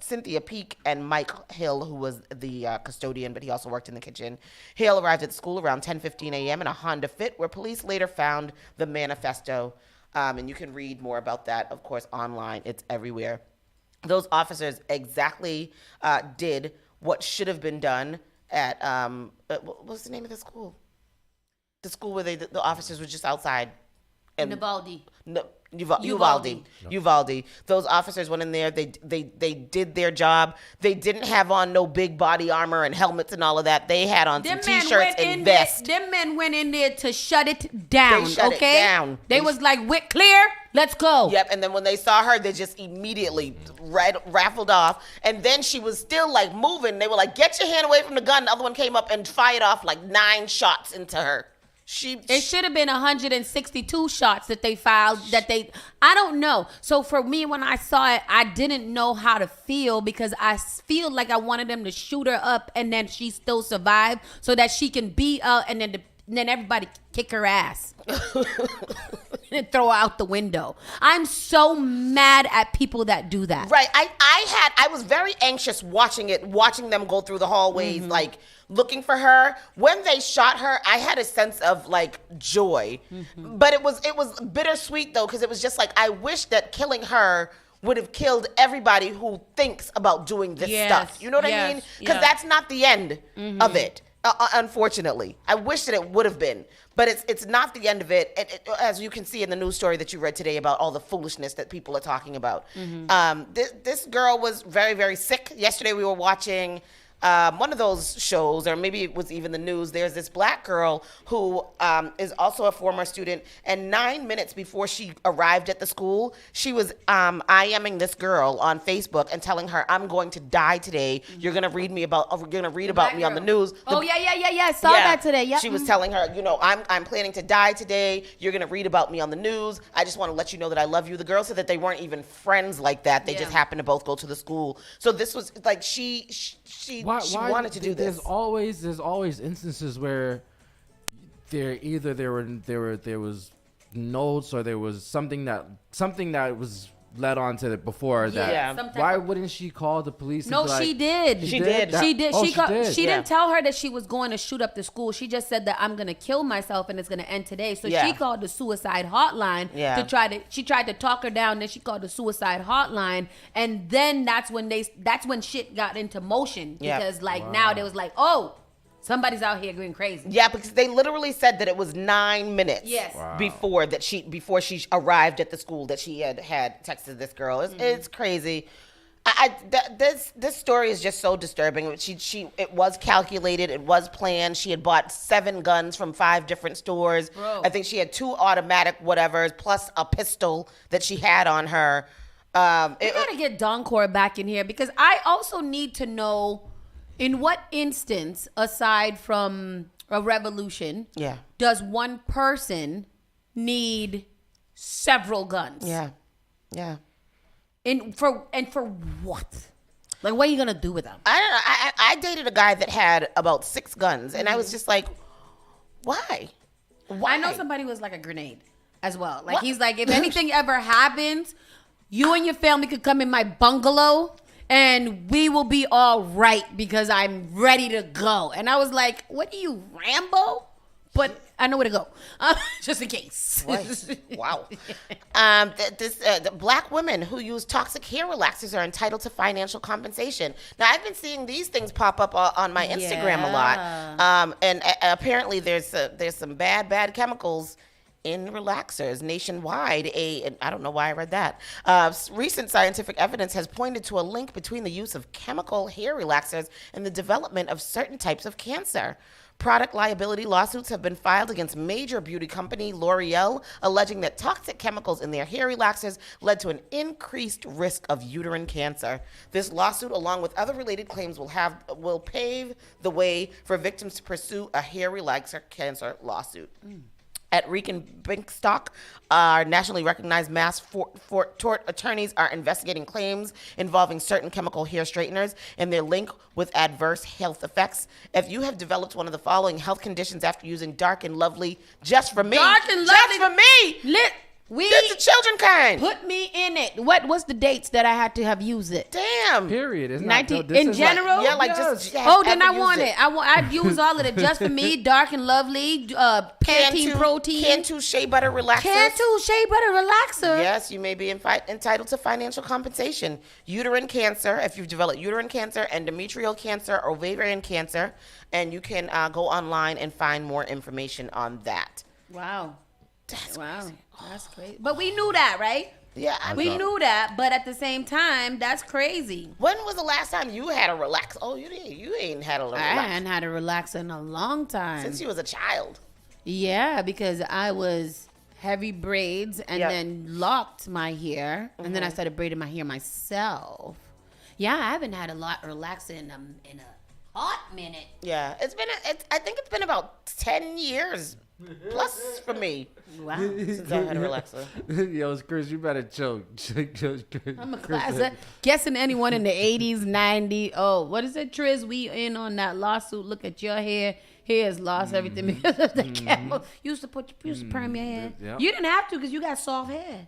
Cynthia Peak, and Mike Hill, who was the custodian, but he also worked in the kitchen. Hale arrived at the school around 10:15 a.m. in a Honda Fit, where police later found the manifesto. And you can read more about that, of course, online. It's everywhere. Those officers exactly did what should have been done at what's the name of the school? The school where the officers were just outside. Uvalde. No, Uvalde. Those officers went in there. They did their job. They didn't have on no big body armor and helmets and all of that. They had on some t-shirts and vests. Them men went in there to shut it down. They shut it down. They was like, "We're clear. Let's go." Yep. And then when they saw her, they just immediately raffled off. And then she was still like moving. They were like, "Get your hand away from the gun." The other one came up and fired off like 9 shots into her. It should have been 162 shots that they filed. I don't know. So for me, when I saw it, I didn't know how to feel because I feel like I wanted them to shoot her up and then she still survive so that she can be and then everybody kick her ass and throw her out the window. I'm so mad at people that do that. Right. I was very anxious watching them go through the hallways, like looking for her. When they shot her, I had a sense of like joy, but it was bittersweet though, because it was just like, I wish that killing her would have killed everybody who thinks about doing this stuff. You know what I mean? Because that's not the end of it. Unfortunately, I wish that it would have been, but it's not the end of it. As you can see in the news story that you read today about all the foolishness that people are talking about. This girl was very, very sick. Yesterday we were watching one of those shows, or maybe it was even the news. There's this black girl who is also a former student, and 9 minutes before she arrived at the school, she was IMing this girl on Facebook and telling her, "I'm going to die today. You're gonna read about me on the news." I saw that today. Yep. She was telling her, I'm planning to die today. You're gonna read about me on the news. I just want to let you know that I love you. The girl said that they weren't even friends like that. They just happened to both go to the school. So this was like she wanted to do this. There's always instances where there was notes or there was something that was led on to it before that. Why wouldn't she call the police? No, she did. She did. She didn't tell her that she was going to shoot up the school. She just said that I'm going to kill myself and it's going to end today. So she called the suicide hotline she tried to talk her down. Then she called the suicide hotline, and then that's when shit got into motion because now they was like, oh, somebody's out here going crazy. Yeah, because they literally said that it was 9 minutes before she arrived at the school that she had texted this girl. It's crazy. This story is just so disturbing. It was calculated. It was planned. She had bought 7 guns from 5 different stores. Bro. I think she had 2 automatic whatevers plus a pistol that she had on her. We gotta get Doncor back in here because I also need to know in what instance, aside from a revolution, does one person need several guns? Yeah. And for what? Like, what are you gonna do with them? I don't know. I dated a guy that had about 6 guns, and I was just like, why? I know somebody was like a grenade as well. Like, he's like, if anything ever happens, you and your family could come in my bungalow and we will be all right because I'm ready to go. And I was like, what are you, Rambo? But I know where to go, just in case. Wow. Black women who use toxic hair relaxers are entitled to financial compensation. Now, I've been seeing these things pop up on my Instagram a lot. And apparently there's some bad chemicals in relaxers nationwide. And I don't know why I read that. Recent scientific evidence has pointed to a link between the use of chemical hair relaxers and the development of certain types of cancer. Product liability lawsuits have been filed against major beauty company L'Oreal, alleging that toxic chemicals in their hair relaxers led to an increased risk of uterine cancer. This lawsuit, along with other related claims, will pave the way for victims to pursue a hair relaxer cancer lawsuit. At Reek and Binkstock, our nationally recognized mass tort attorneys are investigating claims involving certain chemical hair straighteners and their link with adverse health effects. If you have developed one of the following health conditions after using Dark and Lovely, just for me, This the children kind. Put me in it. What's the dates that I had to have used it? Damn. Period. It's 19 in general. just. Then I want it. I've used all of it. Just for me, Dark and Lovely, Pantene Protein, Cantu Shea Butter Relaxer. Cantu Shea Butter Relaxer. Yes, you may be entitled to financial compensation. Uterine cancer, if you've developed uterine cancer, endometrial cancer, ovarian cancer, and you can go online and find more information on that. Wow. That's crazy. But we knew that, right? Yeah, we knew that, but at the same time, that's crazy. When was the last time you had a relax? Oh, you ain't had a relax. I hadn't had a relaxer in a long time. Since you was a child. Yeah, because I was heavy braids and then locked my hair, and then I started braiding my hair myself. Yeah, I haven't had a relaxer in a hot minute. Yeah, I think it's been about 10 years. Plus for me. Wow. Since I had a relaxer. Yo, Chris, you better choke. I'm a class. Guessing anyone in the 80s, 90s. Oh, what is it, Triz? We in on that lawsuit. Look at your hair. Hair's lost everything because of the chemical. You used to perm your hair. Yep. You didn't have to because you got soft hair.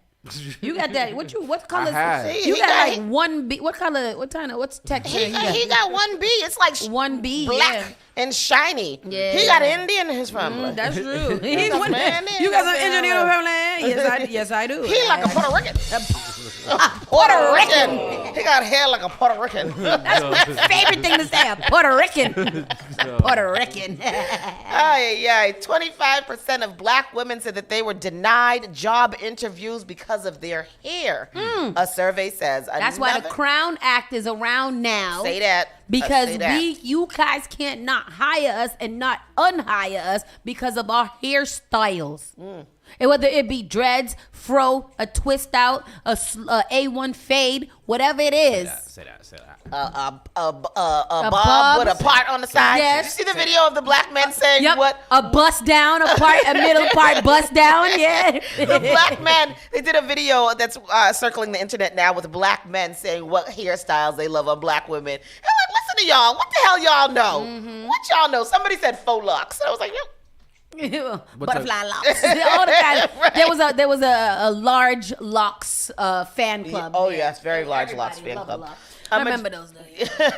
You got that. What color? You got like 1B. What color? What's texture? He got 1B. It's like 1B. Black and shiny. Yeah. He got Indian in his family. That's true. You got some Indian in your family? Yes, I do. He like a Puerto Rican. Puerto Rican. He got hair like a Puerto Rican. That's my favorite thing to say. A Puerto Rican. Puerto Rican. 25% of black women said that they were denied job interviews because of their hair. A survey says. That's why the Crown Act is around now. Say that. Because you guys can't not hire us and not unhire us because of our hairstyles. And whether it be dreads, fro, a twist out, a A1 fade, whatever it is. Say that. A bob with a part on the side. Yes. You see the video of the black men saying what? A bust down, a middle part bust down. Yeah. The black men, they did a video that's circling the internet now with black men saying what hairstyles they love on black women. And I'm like, listen to y'all. What the hell y'all know? What y'all know? Somebody said faux locks. And I was like, butterfly locks. All the kinds. Right. There was a large locks fan club. Oh yes, very large locks fan club. I remember those days. A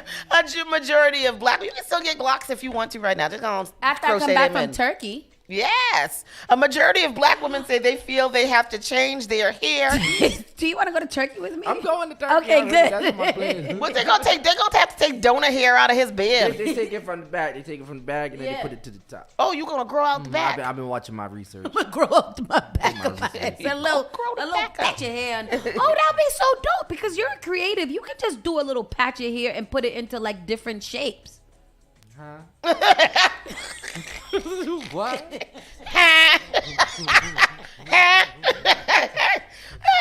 majority of black, you can still get Glocks if you want to right now. Just go after I come back from Turkey. Yes. A majority of black women say they feel they have to change their hair. Do you want to go to Turkey with me? I'm going to Turkey. Okay, good. That's on my plan. What they gonna take? They gonna have to take donor hair out of his beard. They take it from the back. They take it from the back and then they put it to the top. Oh, you gonna grow out the back? I've been watching my research. I'm gonna grow up to my back of my head. A little patch of hair. Oh, that'd be so dope because you're a creative. You can just do a little patch of hair and put it into like different shapes. Huh? What?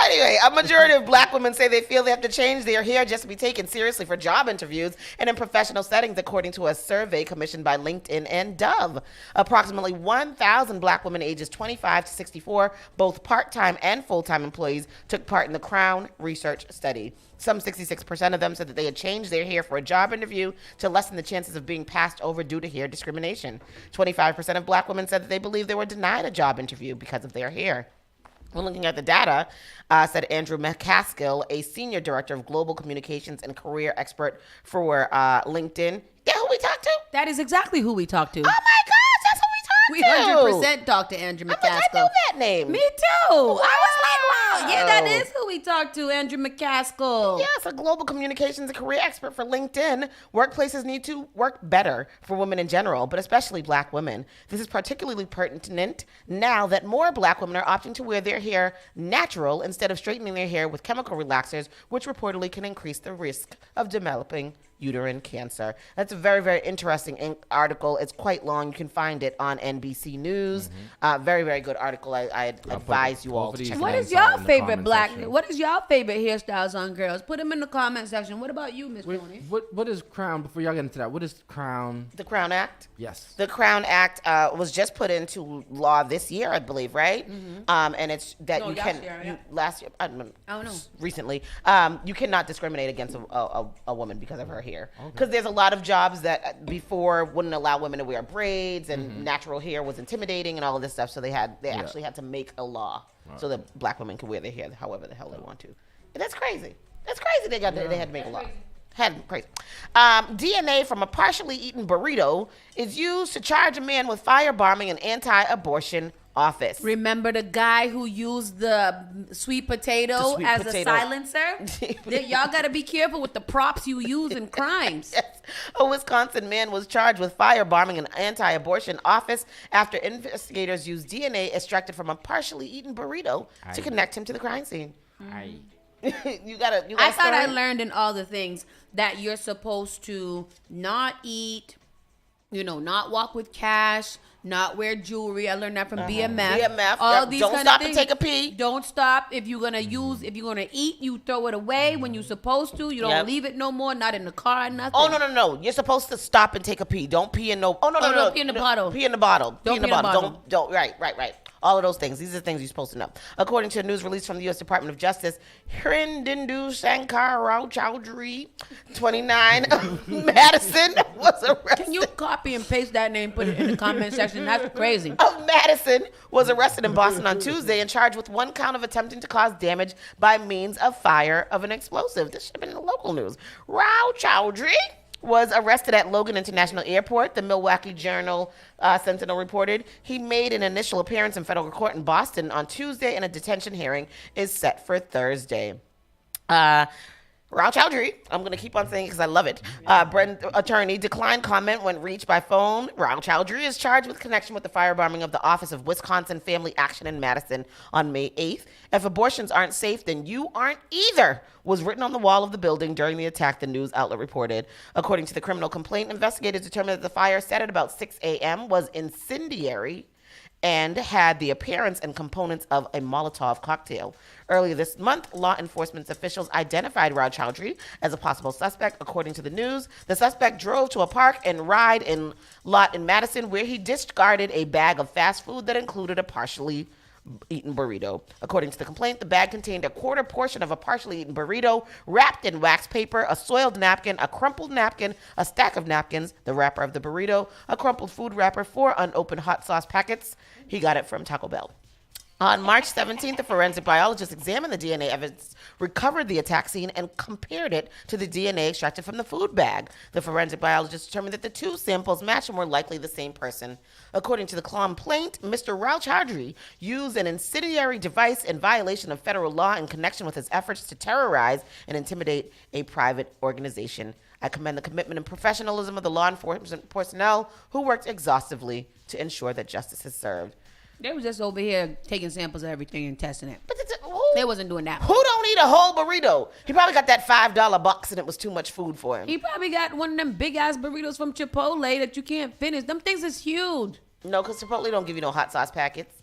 Anyway, a majority of black women say they feel they have to change their hair just to be taken seriously for job interviews and in professional settings, according to a survey commissioned by LinkedIn and Dove. Approximately 1,000 black women ages 25 to 64, both part-time and full-time employees, took part in the Crown research study. Some 66% of them said that they had changed their hair for a job interview to lessen the chances of being passed over due to hair discrimination. 25% of black women said that they believe they were denied a job interview because of their hair. When looking at the data, said Andrew McCaskill, a senior director of global communications and career expert for LinkedIn. Yeah, who we talked to? That is exactly who we talked to. Oh my gosh, that's who we talked to. 100% talked to Andrew McCaskill. I know that name. Me too. I was like, wow. Yeah, that is who we talked to, Andrew McCaskill. Yes, a global communications and career expert for LinkedIn. Workplaces need to work better for women in general, but especially black women. This is particularly pertinent now that more black women are opting to wear their hair natural instead of straightening their hair with chemical relaxers, which reportedly can increase the risk of developing uterine cancer. That's a very, very interesting article. It's quite long. You can find it on NBC News. Very, very good article. I advise you all to check it out. What is your favorite what is your favorite hairstyles on girls? Put them in the comment section. What about you, Miss Tony? What is Crown, before y'all get into that, what is Crown? The Crown Act? Yes. The Crown Act was just put into law this year, I believe, right? And it's that last year, I don't know. Recently, you cannot discriminate against a woman because of her hair. Because there's a lot of jobs that before wouldn't allow women to wear braids, and natural hair was intimidating and all of this stuff. So they actually had to make a law so that black women could wear their hair however the hell they want to. And that's crazy. That's crazy. They had to make a law. Crazy. DNA from a partially eaten burrito is used to charge a man with firebombing an anti-abortion office. Remember the guy who used the sweet potato as a silencer? Y'all got to be careful with the props you use in crimes. Yes. A Wisconsin man was charged with firebombing an anti-abortion office after investigators used DNA extracted from a partially eaten burrito to connect him to the crime scene. You got I thought I learned in all the things that you're supposed to not eat, not walk with cash, not wear jewelry. I learned that from BMF. All these don't stop to take a pee. Don't stop. If you're gonna eat, you throw it away when you're supposed to. You don't leave it no more. Not in the car, nothing. Oh no! You're supposed to stop and take a pee. Don't pee in no. Oh no! Don't pee in the bottle. Pee in the bottle. Don't pee in the bottle. Don't. Right. All of those things. These are things you're supposed to know. According to a news release from the U.S. Department of Justice, Hirindindu Shankar Rao Chowdhury, 29, of Madison, was arrested. Can you copy and paste that name, put it in the comment section? That's crazy. Of Madison was arrested in Boston on Tuesday and charged with one count of attempting to cause damage by means of fire of an explosive. This should have been in the local news. Rao Chowdhury was arrested at Logan International Airport, the Milwaukee Journal Sentinel reported. He made an initial appearance in federal court in Boston on Tuesday, and a detention hearing is set for Thursday. Rao Chowdhury, I'm going to keep on saying it because I love it. Brent attorney declined comment when reached by phone. Rao Chowdhury is charged with connection with the firebombing of the Office of Wisconsin Family Action in Madison on May 8th. If abortions aren't safe, then you aren't either, was written on the wall of the building during the attack, the news outlet reported. According to the criminal complaint, investigators determined that the fire, set at about 6 a.m., was incendiary and had the appearance and components of a Molotov cocktail. Earlier this month, law enforcement officials identified Rao Chowdhury as a possible suspect. According to the news, the suspect drove to a park and ride lot in Madison where he discarded a bag of fast food that included a partially eaten burrito. According to the complaint, the bag contained a quarter portion of a partially eaten burrito wrapped in wax paper, a soiled napkin, a crumpled napkin, a stack of napkins, the wrapper of the burrito, a crumpled food wrapper, 4 unopened hot sauce packets. He got it from Taco Bell. On March 17th, the forensic biologist examined the DNA evidence, recovered the attack scene, and compared it to the DNA extracted from the food bag. The forensic biologist determined that the two samples matched and were likely the same person. According to the complaint, Mr. Rauchaudhry used an incendiary device in violation of federal law in connection with his efforts to terrorize and intimidate a private organization. I commend the commitment and professionalism of the law enforcement personnel who worked exhaustively to ensure that justice is served. They was just over here taking samples of everything and testing it. But they wasn't doing that. Who don't eat a whole burrito? He probably got that $5 box and it was too much food for him. He probably got one of them big-ass burritos from Chipotle that you can't finish. Them things is huge. No, because Chipotle don't give you no hot sauce packets.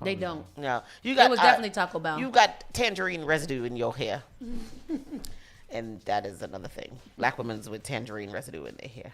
They don't. No. You got, it was definitely Taco Bell. You got tangerine residue in your hair. And that is another thing. Black women with tangerine residue in their hair.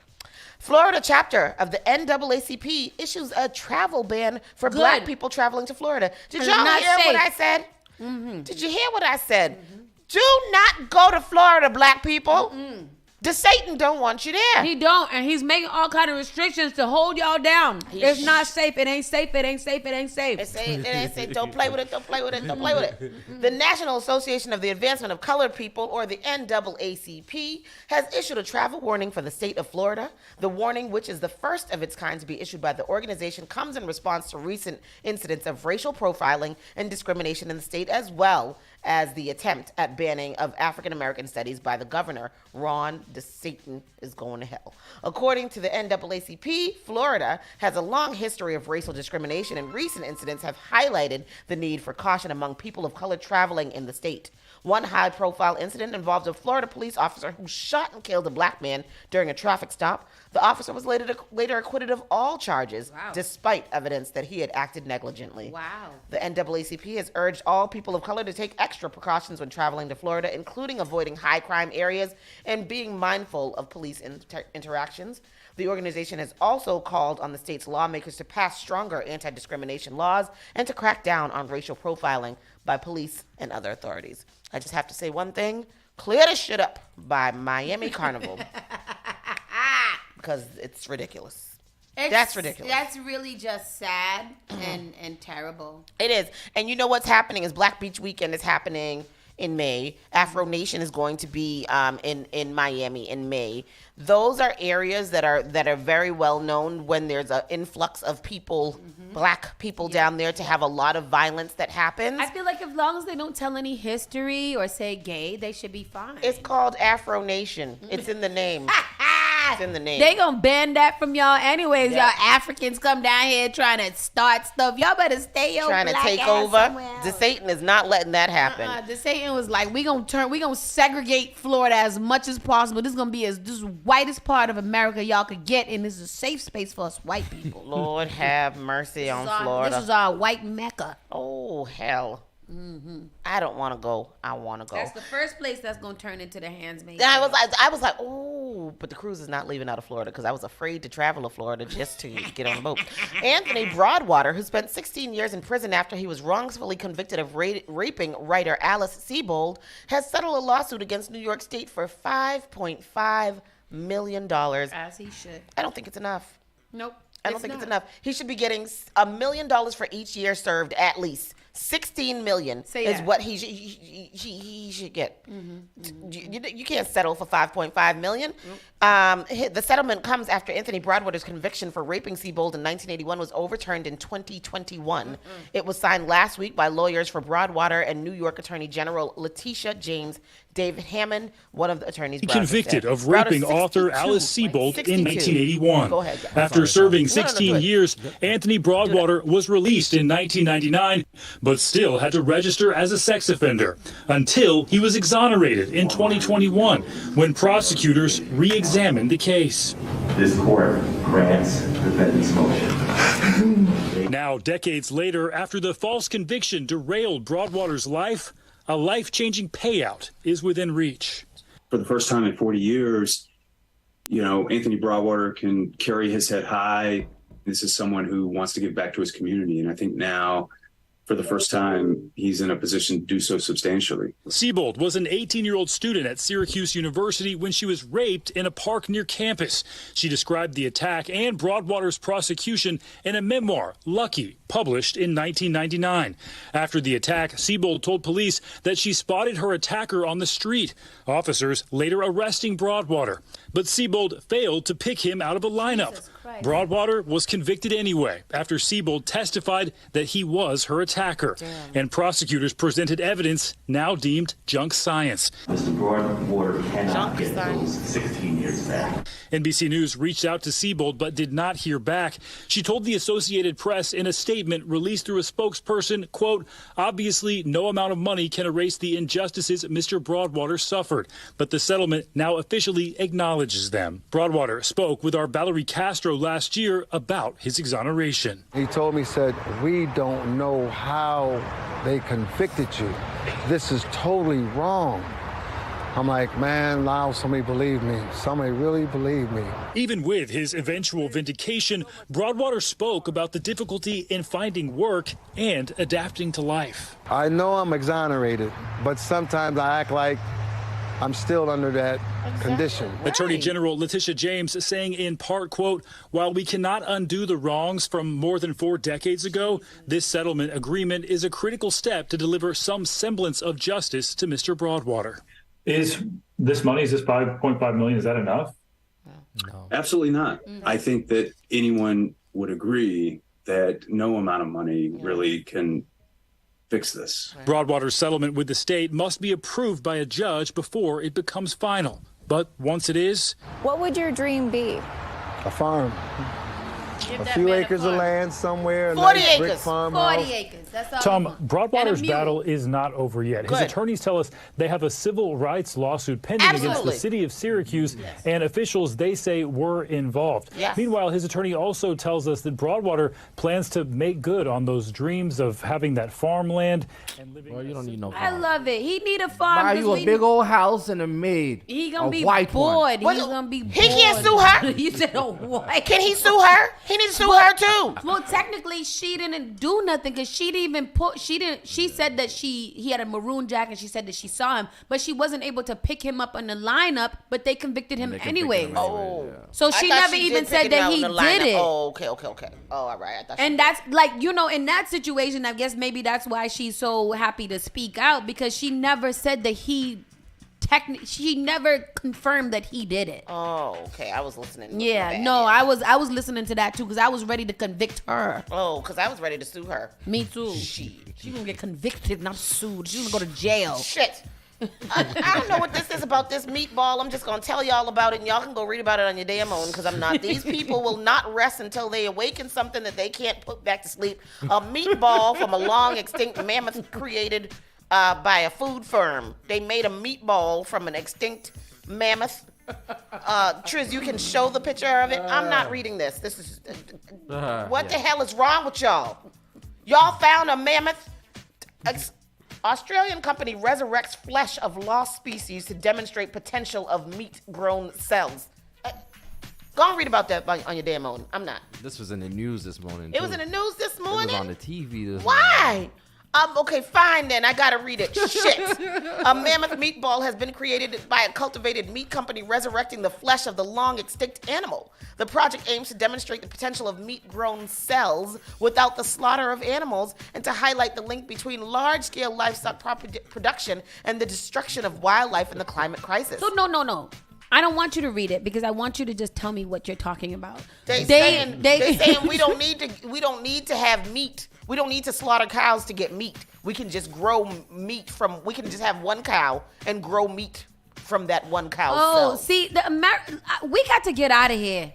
Florida chapter of the NAACP issues a travel ban for black people traveling to Florida. Did y'all hear what I said? Mm-hmm. Did you hear what I said? Mm-hmm. Do not go to Florida, black people. Mm-mm. The Satan don't want you there. He don't, and he's making all kind of restrictions to hold y'all down. It's not safe. It ain't safe. It ain't safe. It ain't safe. It ain't safe. Don't play with it. Don't play with it. Don't play with it. The National Association of the Advancement of Colored People, or the NAACP, has issued a travel warning for the state of Florida. The warning, which is the first of its kind to be issued by the organization, comes in response to recent incidents of racial profiling and discrimination in the state, as well as the attempt at banning of African American studies by the governor. Ron DeSantis is going to hell. According to the NAACP, Florida has a long history of racial discrimination, and recent incidents have highlighted the need for caution among people of color traveling in the state. One high-profile incident involved a Florida police officer who shot and killed a black man during a traffic stop. The officer was later acquitted of all charges, despite evidence that he had acted negligently. Wow. The NAACP has urged all people of color to take extra precautions when traveling to Florida, including avoiding high-crime areas and being mindful of police interactions. The organization has also called on the state's lawmakers to pass stronger anti-discrimination laws and to crack down on racial profiling by police and other authorities. I just have to say one thing. Clear this shit up by Miami Carnival. Because it's ridiculous. That's ridiculous. That's really just sad and terrible. It is. And you know what's happening is Black Beach Weekend is happening in May. Afro Nation is going to be in Miami in May. Those are areas that are very well known when there's an influx of people, black people down there, to have a lot of violence that happens. I feel like as long as they don't tell any history or say gay, they should be fine. It's called Afro Nation. It's in the name. It's in the name. They gonna ban that from y'all anyways. Y'all Africans come down here trying to start stuff. Y'all better stay your trying black to take ass over. somewhere else. The Satan is not letting that happen. The Satan was like, we gonna segregate Florida as much as possible. This is gonna be this whitest part of America y'all could get, and this is a safe space for us white people. Lord have mercy on Florida. This is our white Mecca. Oh hell. I don't want to go. I want to go. That's the first place that's gonna turn into the Handmaid's. I was like, oh, but the cruise is not leaving out of Florida because I was afraid to travel to Florida just to get on a boat. Anthony Broadwater, who spent 16 years in prison after he was wrongfully convicted of raping writer Alice Sebold, has settled a lawsuit against New York State for $5.5 million. As he should. I don't think it's enough. Nope. I don't think it's enough. He should be getting $1 million for each year served, at least. $16 million is what he should get. You can't settle for $5.5 million. The settlement comes after Anthony Broadwater's conviction for raping Sebold in 1981 was overturned in 2021. It was signed last week by lawyers for Broadwater and New York Attorney General Letitia James. David Hammond, one of the attorneys, convicted of raping author Alice Sebold in 1981. Go ahead. After serving 16 years, Anthony Broadwater was released in 1999, but still had to register as a sex offender until he was exonerated in 2021 when prosecutors re-examined the case. This court grants the defendant's motion. Now, decades later, after the false conviction derailed Broadwater's life, a life-changing payout is within reach. For the first time in 40 years, Anthony Broadwater can carry his head high. This is someone who wants to give back to his community. And I think now for the first time, he's in a position to do so substantially. Siebold was an 18-year-old student at Syracuse University when she was raped in a park near campus. She described the attack and Broadwater's prosecution in a memoir, Lucky, published in 1999. After the attack, Siebold told police that she spotted her attacker on the street. Officers later arresting Broadwater. But Siebold failed to pick him out of a lineup. Broadwater was convicted anyway after Siebold testified that he was her attacker. And prosecutors presented evidence now deemed junk science. Mr. Broadwater cannot get those 16 years back. NBC News reached out to Siebold but did not hear back. She told the Associated Press in a statement released through a spokesperson, quote, obviously no amount of money can erase the injustices Mr. Broadwater suffered, but the settlement now officially acknowledges them. Broadwater spoke with our Valerie Castro last year about his exoneration. He told me, said, we don't know how they convicted you. This is totally wrong. I'm like, man, now somebody believe me. Somebody really believe me. Even with his eventual vindication, Broadwater spoke about the difficulty in finding work and adapting to life. I know I'm exonerated, but sometimes I act like I'm still under that condition. Attorney General Letitia James saying in part, quote, while we cannot undo the wrongs from more than 4 decades ago, this settlement agreement is a critical step to deliver some semblance of justice to Mr. Broadwater. Is this money, is this $5.5 million, is that enough? No. Absolutely not. I think that anyone would agree that no amount of money really can fix this. Broadwater's settlement with the state must be approved by a judge before it becomes final. But once it is... What would your dream be? A farm. A few acres of land somewhere. 40 nice brick acres. farmhouse. 40 acres. That's all. Tom, Broadwater's battle is not over yet. His attorneys tell us they have a civil rights lawsuit pending against the city of Syracuse and officials they say were involved. Yes. Meanwhile, his attorney also tells us that Broadwater plans to make good on those dreams of having that farmland and living. Well, you don't need no farm. I love it. He need a farm. Buy you a big old house and a maid. He gonna be white bored. One. He's gonna be bored. He can't sue her. You said a white. Can he sue her? He needs to sue her too. Well, technically, she didn't do nothing because she didn't even put. She said that he had a maroon jacket. She said that she saw him, but she wasn't able to pick him up in the lineup. But they convicted him anyway. So she never even said that he did it. Oh, okay. Oh, all right. And that's like, in that situation, I guess maybe that's why she's so happy to speak out, because she never said that she never confirmed that he did it. Oh, okay. I was listening. I was listening to that too, because I was ready to convict her. Oh, because I was ready to sue her. Me too. She's gonna get convicted, not sued. She's gonna go to jail. Shit. I don't know what this is about this meatball. I'm just gonna tell y'all about it, and y'all can go read about it on your damn own, because I'm not. These people will not rest until they awaken something that they can't put back to sleep. A meatball from a long extinct mammoth created by a food firm. They made a meatball from an extinct mammoth. Triz, you can show the picture of it. I'm not reading this. This is what the hell is wrong with y'all? Y'all found a mammoth. Australian company resurrects flesh of lost species to demonstrate potential of meat-grown cells. Go and read about that on your damn own. I'm not. This was in the news this morning. It was in the news this morning? It was on the TV this Why? morning. Okay, fine then. I gotta read it. Shit. A mammoth meatball has been created by a cultivated meat company resurrecting the flesh of the long extinct animal. The project aims to demonstrate the potential of meat-grown cells without the slaughter of animals, and to highlight the link between large-scale livestock production and the destruction of wildlife in the climate crisis. So no. I don't want you to read it, because I want you to just tell me what you're talking about. They saying we don't need to have meat. We don't need to slaughter cows to get meat. We can just grow meat we can just have one cow and grow meat from that one cow. Oh, see, we got to get out of here.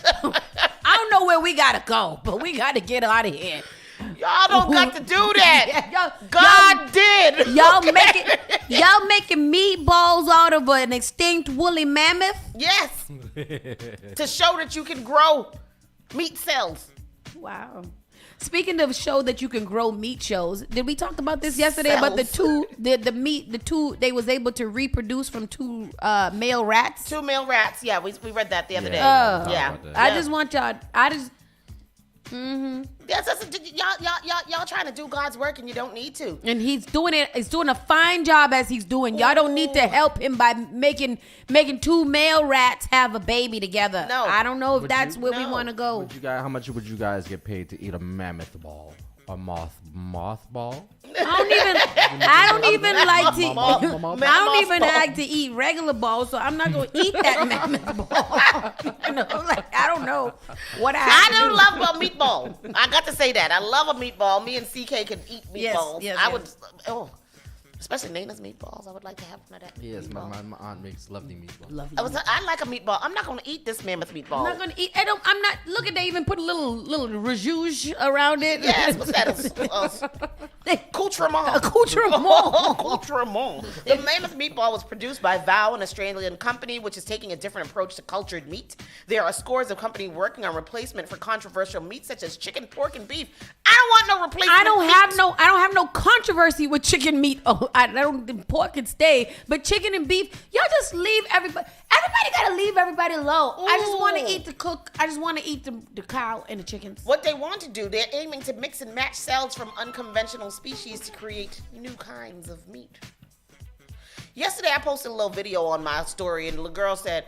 I don't know where we got to go, but we got to get out of here. Y'all don't got to do that. God did. Y'all making meatballs out of an extinct woolly mammoth? Yes. To show that you can grow meat cells. Wow. Speaking of show that you can grow meat shows, did we talk about this yesterday about the two they was able to reproduce from two male rats? 2 male rats. Yeah, we read that the other day. I just want y'all. Mm-hmm. Yes, y'all trying to do God's work and you don't need to. And he's doing it. He's doing a fine job as he's doing. Y'all don't need to help him by making two male rats have a baby together. No, I don't know if that's where we want to go. How much would you guys get paid to eat a mammoth ball? A moth ball? I don't even like to eat regular balls, so I'm not gonna eat that mammoth ball. I don't know what I don't love a meatball. I got to say that. I love a meatball. Me and CK can eat meatballs. Yes, I would. Especially Nana's meatballs. I would like to have one of that. Yes, my aunt makes lovely meatballs. I like a meatball. I'm not going to eat this mammoth meatball. I'm not going to eat. I'm not. Look at, they even put a little rouge around it. Yes, what's that? Accoutrement. The mammoth meatball was produced by Vow, an Australian company, which is taking a different approach to cultured meat. There are scores of companies working on replacement for controversial meats such as chicken, pork, and beef. I don't want no replacement. I don't have no controversy with chicken meat. I don't. Pork can stay, but chicken and beef, y'all just leave everybody. Everybody gotta leave everybody alone. I just want to eat the cook. I just want to eat the cow and the chickens. What they want to do, they're aiming to mix and match cells from unconventional species to create new kinds of meat. Yesterday, I posted a little video on my story, and the girl said,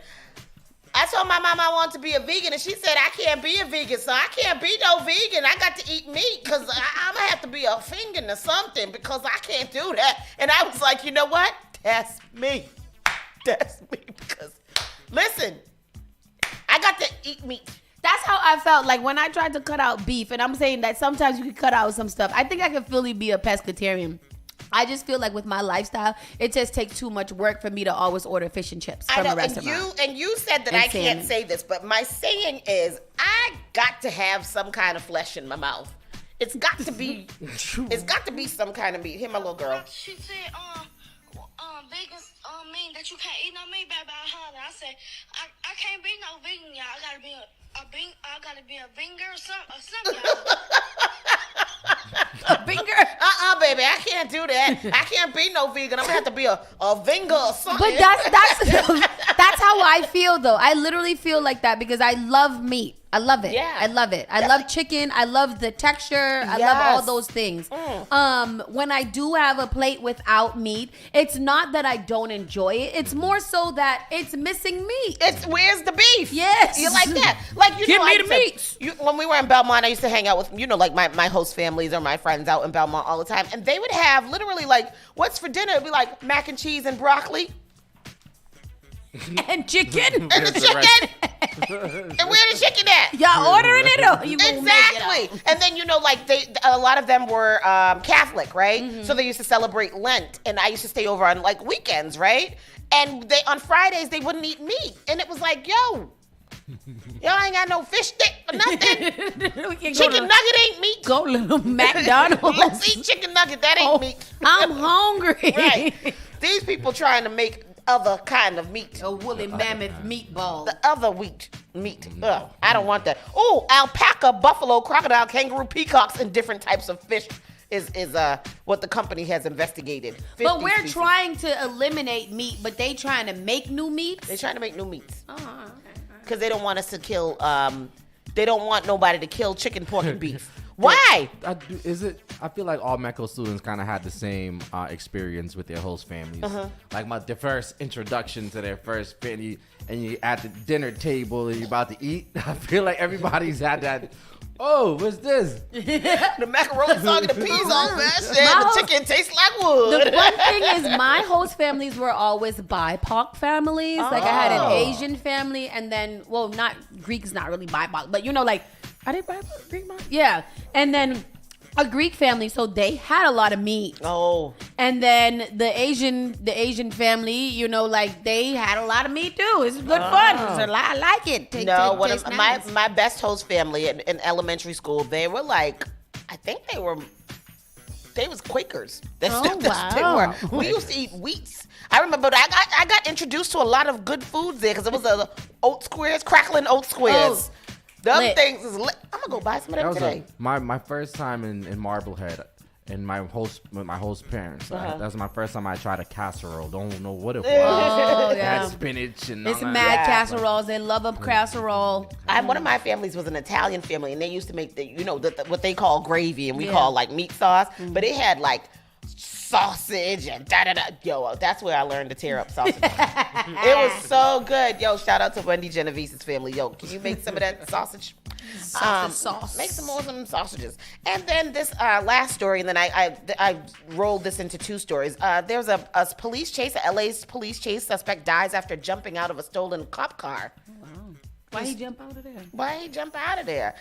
I told my mom I want to be a vegan, and she said I can't be a vegan, so I can't be no vegan. I got to eat meat because I'm going to have to be a vegan or something because I can't do that. And I was like, you know what? That's me. That's me because, listen, I got to eat meat. That's how I felt like when I tried to cut out beef, and I'm saying that sometimes you can cut out some stuff. I think I could fully be a pescatarian. I just feel like with my lifestyle, it just takes too much work for me to always order fish and chips from a restaurant. And you said that I can't say this, but my saying is I got to have some kind of flesh in my mouth. It's got to be some kind of meat. Here, my little girl. She said, vegans mean that you can't eat no meat, baby. I said, I can't be no vegan, y'all. I gotta be a vegan or something, y'all. A finger? Baby, I can't do that. I can't be no vegan. I'm gonna have to be a vegan or something. But that's how I feel though. I literally feel like that because I love meat. I love it. Yeah. I love it. I love chicken. I love the texture. I love all those things. When I do have a plate without meat, it's not that I don't enjoy it. It's more so that it's missing meat. Where's the beef? Yes. You like that? Like Give me the meat. When we were in Belmont, I used to hang out with, like my host families or my friends out in Belmont all the time. And they would have literally like, what's for dinner? It'd be like mac and cheese and broccoli. And chicken. And the chicken. And where the chicken at? Y'all ordering it or you gonna exactly. make it out? And then like a lot of them were Catholic, right? Mm-hmm. So they used to celebrate Lent, and I used to stay over on like weekends, right? And on Fridays they wouldn't eat meat, and it was like, yo, y'all ain't got no fish stick or nothing. Chicken nugget ain't meat. Go to McDonald's. Let's eat chicken nugget. That ain't meat. I'm hungry. Right. These people trying to make other kind of meat. A woolly mammoth meatball. The other meat. Ugh, I don't want that. Oh, alpaca, buffalo, crocodile, kangaroo, peacocks, and different types of fish is what the company has investigated. But we're trying to eliminate meat, but they trying to make new meats? They're trying to make new meats. Oh, okay. Because they don't want us to kill, they don't want nobody to kill chicken, pork, and beef. Why? I feel like all medical students kind of had the same experience with their host families. Uh-huh. Like their first introduction to their first family, and you at the dinner table and you're about to eat. I feel like everybody's had that. Oh, what's this? The macaroni song and the peas on mashed, and the chicken tastes like wood. The one thing is, my host families were always BIPOC families. Like I had an Asian family, and then, well, not Greek's not really BIPOC, but like. Are they Greek? Yeah. And then a Greek family, so they had a lot of meat. Oh. And then the Asian family, like they had a lot of meat too. It's good fun. I like it. One of my best host family in elementary school, they were like, I think they was Quakers. They were. We used to eat wheats. I remember I got introduced to a lot of good foods there because it was oat squares, crackling oat squares. The other things is lit. I'm gonna go buy some of them today. My first time in Marblehead. and my host parents. Uh-huh. That was my first time I tried a casserole. Don't know what it was. Oh, yeah. Had spinach and It's all mad that. casseroles. They love a casserole. One of my families was an Italian family, and they used to make what they call gravy, and we Yeah. call like meat sauce, but it had like sausage and da-da-da. Yo, that's where I learned to tear up sausage. It was so good. Yo, shout out to Wendy Genovese's family. Yo, can you make some of that sausage? Sauce. Make some more sausages. And then this last story, and then I rolled this into two stories. There's a police chase, a LA's police chase. Suspect dies after jumping out of a stolen cop car. Why he jump out of there? Why he jump out of there?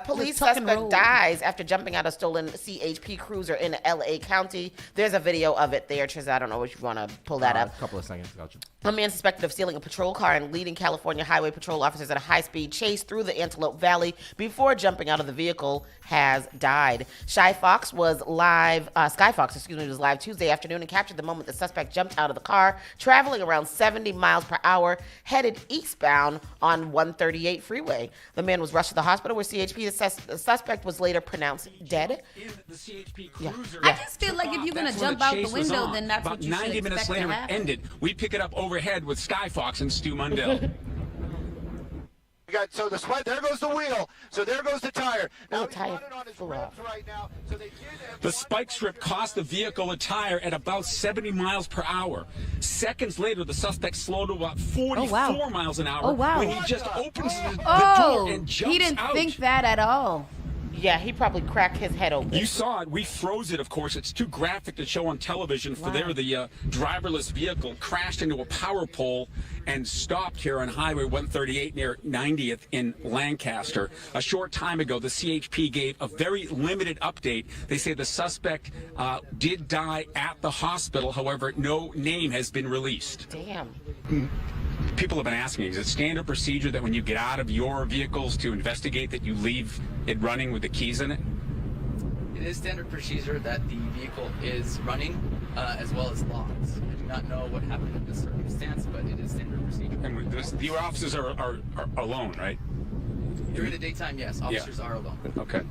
Police suspect dies after jumping out of stolen CHP cruiser in LA County. There's a video of it there, Triz. I don't know if you want to pull that up. A couple of seconds, gotcha. A man suspected of stealing a patrol car and leading California Highway Patrol officers at a high-speed chase through the Antelope Valley before jumping out of the vehicle has died. Sky Fox was live Tuesday afternoon and captured the moment the suspect jumped out of the car, traveling around 70 miles per hour, headed eastbound on 138 freeway. The man was rushed to the hospital where CHP. The suspect was later pronounced dead. In the CHP cruiser. I just feel like if you're going to jump out the window, then that's About what you 90 should minutes expect later, to it happen. ended. We pick it up overhead with Sky Fox and Stu Mundell. So there goes the wheel. So there goes the tire. Now he's tire running on his rims right now. So they did The spike strip cost the vehicle a tire at about 70 miles per hour. Seconds later, the suspect slowed to about 44 miles an hour Oh, wow. when he just opens the Oh, door and jumps he didn't out. think that at all. Yeah, he probably cracked his head open. You saw it. We froze it, of course. It's too graphic to show on television. For there, the driverless vehicle crashed into a power pole and stopped here on Highway 138 near 90th in Lancaster. A short time ago, the CHP gave a very limited update. They say the suspect did die at the hospital. However, no name has been released. Damn. People have been asking, is it standard procedure that when you get out of your vehicles to investigate that you leave it running with the keys in it? It is standard procedure that the vehicle is running as well as locked. I do not know what happened in this circumstance, but it is standard procedure. And the officers are alone, right? During the daytime, yes, officers are alone. Okay.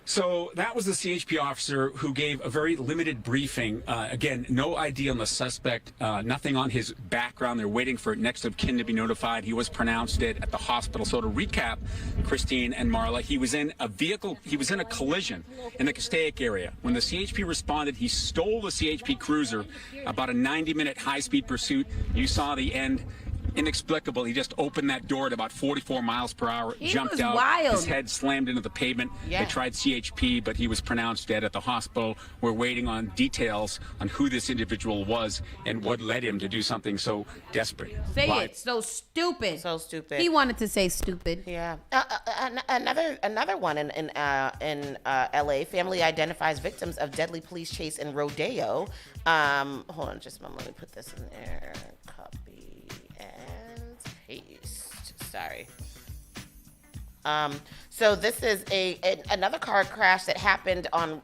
So that was the CHP officer who gave a very limited briefing. Again, no ID on the suspect, nothing on his background. They're waiting for next of kin to be notified. He was pronounced dead at the hospital. So to recap, Christine and Marla, he was in a vehicle, he was in a collision in the Castaic area. When the CHP responded, he stole the CHP cruiser, about a 90-minute high-speed pursuit. You saw the end. Inexplicable. He just opened that door at about 44 miles per hour, jumped out. Wild. His head slammed into the pavement. Yeah. They tried CHP, but he was pronounced dead at the hospital. We're waiting on details on who this individual was and what led him to do something so desperate. Say Why? it. So stupid. So stupid. He wanted to say stupid. Yeah. Another one in LA. Family identifies victims of deadly police chase in Rodeo. Hold on, just a moment. Let me put this in there. Copy and paste. Sorry. So this is another car crash that happened on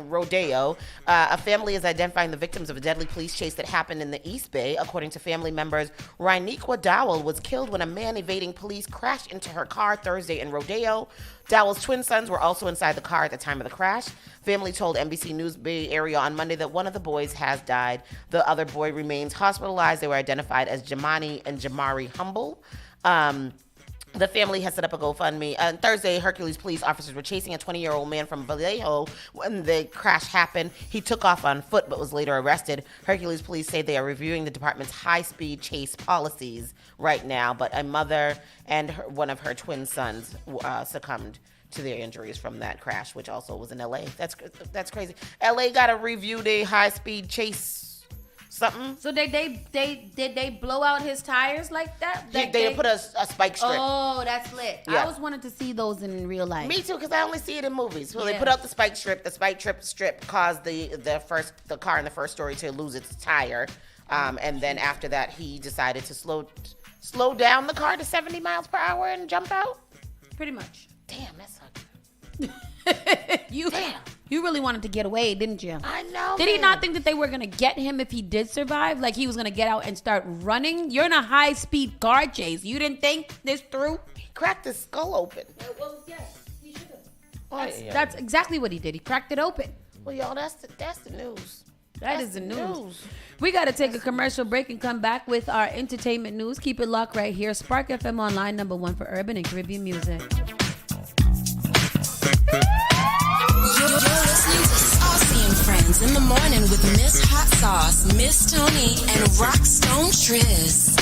Rodeo. A family is identifying the victims of a deadly police chase that happened in the East Bay. According to family members, Rainiqua Dowell was killed when a man evading police crashed into her car Thursday in Rodeo. Dowell's twin sons were also inside the car at the time of the crash. Family told NBC News Bay Area on Monday that one of the boys has died. The other boy remains hospitalized. They were identified as Jamani and Jamari Humble. The family has set up a GoFundMe. On Thursday, Hercules police officers were chasing a 20-year-old man from Vallejo when the crash happened. He took off on foot but was later arrested. Hercules police say they are reviewing the department's high-speed chase policies right now, but a mother and one of her twin sons succumbed to their injuries from that crash, which also was in LA. That's crazy. LA got to review their high-speed chase something. So did they blow out his tires like that? They put a spike strip. Oh, that's lit. Yeah. I always wanted to see those in real life. Me too, because I only see it in movies. So they Yeah. put out the spike strip. The spike strip caused the car in the first story to lose its tire, and then after that he decided to slow down the car to 70 miles per hour and jump out. Pretty much. Damn, that sucks. You really wanted to get away, didn't you? I know. Did he man. not think that they were going to get him if he did survive? Like he was going to get out and start running? You're in a high-speed car chase. You didn't think this through? He cracked his skull open. Well, yes, he should have. That's exactly what he did. He cracked it open. Well, y'all, that's the news. That's the news. We got to take a commercial break and come back with our entertainment news. Keep it locked right here. Spark FM Online, #1 for urban and Caribbean music. You're listening to Saucy and Friends in the morning with Miss Hot Sauce, Miss Tony, and Rockstone Triz.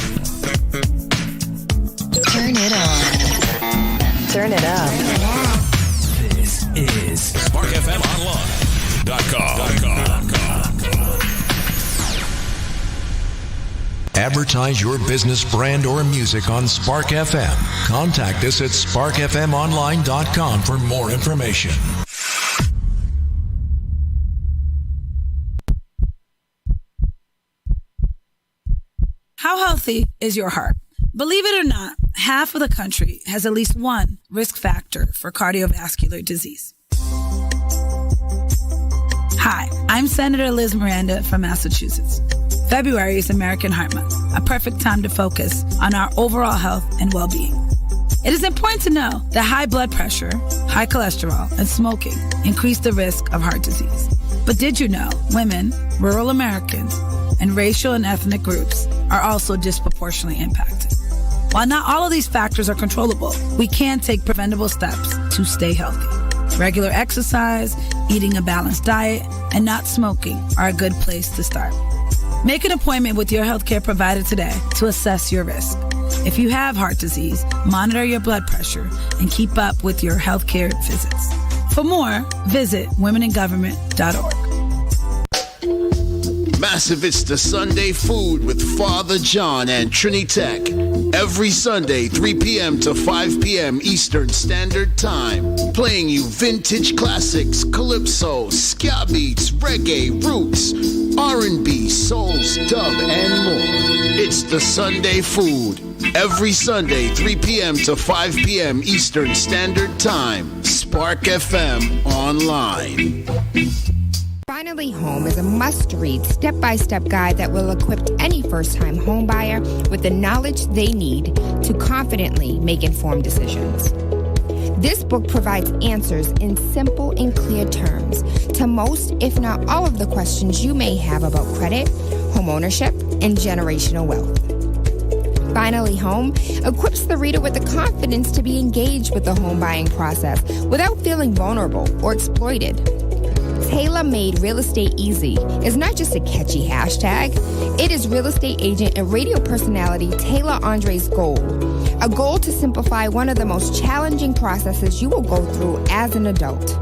Turn it on. Turn it up. This is SparkFMOnline.com. Advertise your business, brand, or music on Spark FM. Contact us at SparkFMOnline.com for more information. How healthy is your heart? Believe it or not, half of the country has at least one risk factor for cardiovascular disease. Hi, I'm Senator Liz Miranda from Massachusetts. February is American Heart Month, a perfect time to focus on our overall health and well-being. It is important to know that high blood pressure, high cholesterol, and smoking increase the risk of heart disease. But did you know women, rural Americans, and racial and ethnic groups are also disproportionately impacted? While not all of these factors are controllable, we can take preventable steps to stay healthy. Regular exercise, eating a balanced diet, and not smoking are a good place to start. Make an appointment with your healthcare provider today to assess your risk. If you have heart disease, monitor your blood pressure and keep up with your healthcare visits. For more, visit womeningovernment.org. Massive It's the Sunday Food with Father John and Trini Tech. Every Sunday, 3 p.m. to 5 p.m. Eastern Standard Time. Playing you vintage classics, calypso, ska beats, reggae, roots, R&B, souls, dub, and more. It's the Sunday Food. Every Sunday, 3 p.m. to 5 p.m. Eastern Standard Time. Spark FM Online. Finally Home is a must-read, step-by-step guide that will equip any first-time home buyer with the knowledge they need to confidently make informed decisions. This book provides answers in simple and clear terms to most, if not all, of the questions you may have about credit, home ownership, and generational wealth. Finally Home equips the reader with the confidence to be engaged with the home buying process without feeling vulnerable or exploited. Tailor-made Real Estate Easy is not just a catchy hashtag. It is real estate agent and radio personality Taylor Andre's goal. A goal to simplify one of the most challenging processes you will go through as an adult.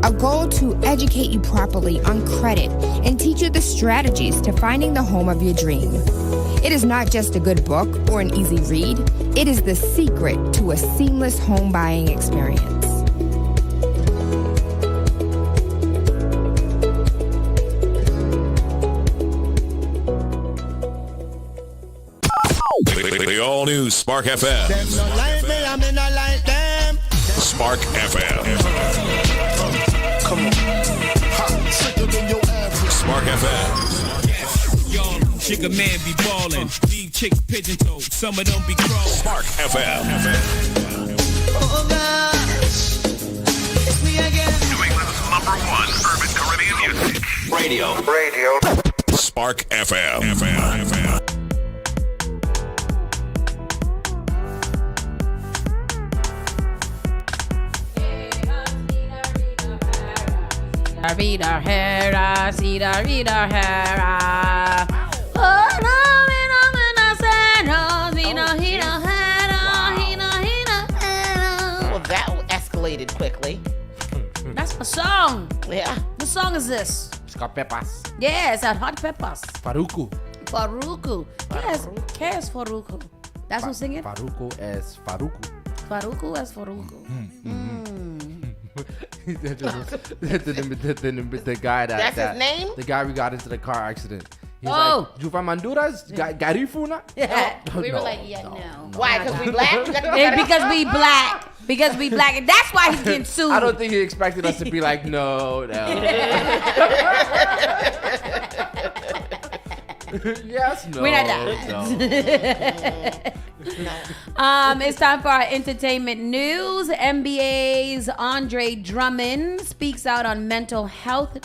A goal to educate you properly on credit and teach you the strategies to finding the home of your dream. It is not just a good book or an easy read. It is the secret to a seamless home buying experience. The all-new Spark FM. Spark FM. Come on. Spark FM. Y'all, chick a man be ballin'. Leave chick pigeon toed. Some of them be crawling. Spark FM. Oh gosh. It's me again. New England's #1 urban Caribbean music. Radio. Spark FM. Read our hair, I see the read our hair. Well, that escalated quickly. That's my song. Yeah. What song is this? It's got peppers. Yeah, it's got hot peppers. Faruku. Faruku. ¿Qué es Faruku? That's who's singing? Faruku es Faruku. Faruku es Faruku. The guy That's his name? The guy we got into the car accident. He's Oh. like, you from Honduras? Garifuna? Yeah. No. We were No. like, yeah, no. Why? Because we black? Because we black. Because we black. And that's why he's getting sued. I don't think he expected us to be like, no. Yes, no. We're not that. No. It's time for our entertainment news. NBA's Andre Drummond speaks out on mental health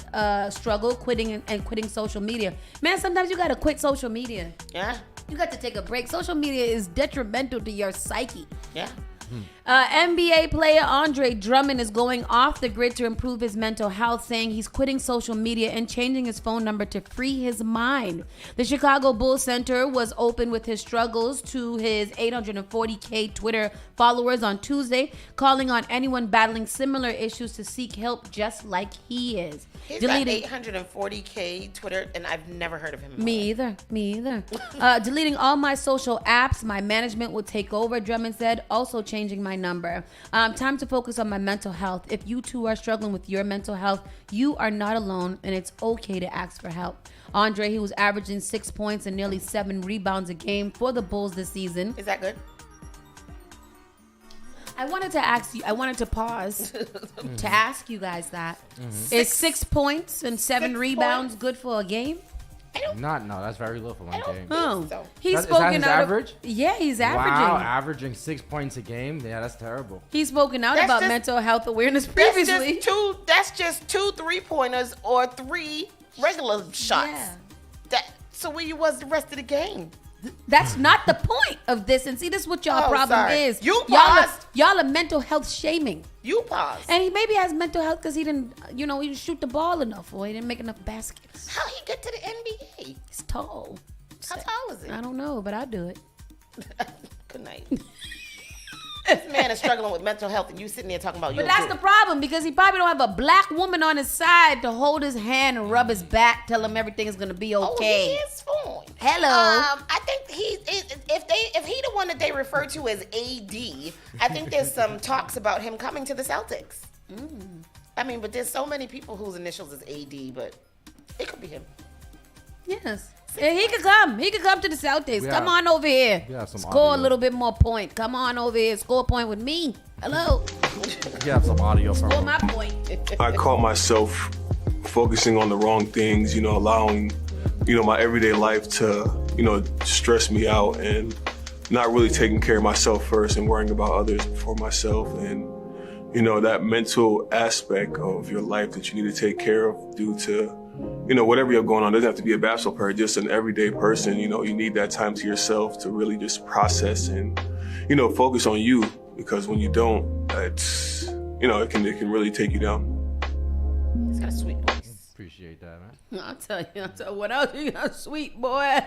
struggle, quitting social media. Man, sometimes you gotta quit social media. Yeah. You got to take a break. Social media is detrimental to your psyche. Yeah. NBA player Andre Drummond is going off the grid to improve his mental health, saying he's quitting social media and changing his phone number to free his mind. The Chicago Bulls center was open with his struggles to his 840K Twitter followers on Tuesday, calling on anyone battling similar issues to seek help just like he is. He's got 840K Twitter, and I've never heard of him. Me either. Deleting all my social apps. My management will take over, Drummond said, also changing my number. Time to focus on my mental health. If you too are struggling with your mental health, you are not alone, and it's okay to ask for help. Andre, he was averaging 6 points and nearly 7 rebounds a game for the Bulls this season. Is that good? I wanted to pause to ask you guys that. Is 6 points and 7 rebounds good for a game? No, that's very little for one game. Oh, so. He's Is spoken that his out. average? Yeah, he's averaging. Wow, averaging 6 points a game. Yeah, that's terrible. He's spoken out That's about just- mental health awareness previously. That's just 2 3-pointers or 3 regular shots. Yeah. So where you was the rest of the game? That's not the point of this. And see, this is what y'all Oh, problem sorry. is. You y'all paused. y'all are mental health shaming. You paused. And he maybe has mental health because he didn't shoot the ball enough or he didn't make enough baskets. How he get to the NBA? He's tall. How tall is he? I don't know, but I'll do it. Good night. This man is struggling with mental health, and you sitting there talking about you. But that's the problem because he probably don't have a black woman on his side to hold his hand and rub his back, tell him everything is gonna be okay. Oh, he is fine. Hello. I think if he the one that they refer to as AD, I think there's some talks about him coming to the Celtics. I mean, but there's so many people whose initials is AD, but it could be him. Yes. Yeah, he could come. He could come to the Celtics. Come on over here. Score a little bit more point. Come on over here. Score a point with me. Hello. You have some audio from Score him. my point. I caught myself focusing on the wrong things, allowing, my everyday life to, stress me out and not really taking care of myself first and worrying about others before myself. And, that mental aspect of your life that you need to take care of due to, whatever you're going on. It doesn't have to be a basketball player, just an everyday person. You need that time to yourself to really just process and, focus on you. Because when you don't, it's, it can really take you down. He's got a sweet voice. Appreciate that, man. I'll tell you what else you got, sweet boy.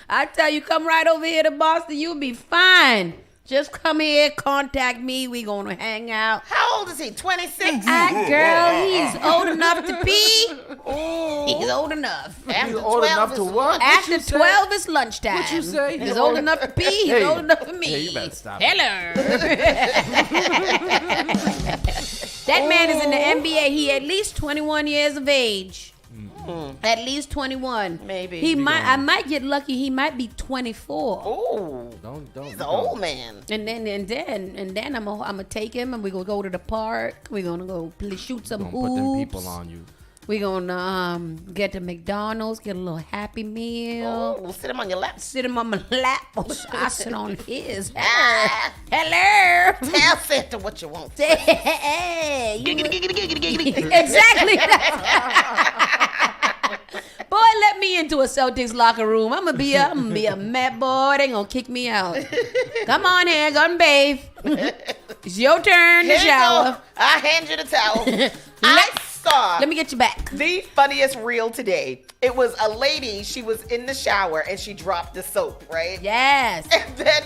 I tell you, come right over here to Boston. You'll be fine. Just come here, contact me. We gonna hang out. How old is he? 26? Girl, he's old enough to pee. He's old enough. After old 12 enough is to what? After 12 is lunchtime. What you say? He's old enough to pee. He's old enough for me. Yeah, you better stop. Hello. That man is in the NBA. He at least 21 years of age. At least 21. Maybe. I might get lucky. He might be 24. Oh, don't. He's an old man. And then I'm gonna take him and we're gonna go to the park. We're gonna go shoot some hoops. Put them people on you. We're gonna get to McDonald's, get a little Happy Meal. Oh, sit him on your lap. Sit him on my lap. I sit on his. Hello. Tell Santa what you want. Hey, exactly. Boy, let me into a Celtics locker room. I'm gonna be a mad boy. They gonna kick me out. Come on here, go and bathe. It's your turn to shower. I hand you the towel. Let me get you back. The funniest reel today. It was a lady. She was in the shower and she dropped the soap, right? Yes. And then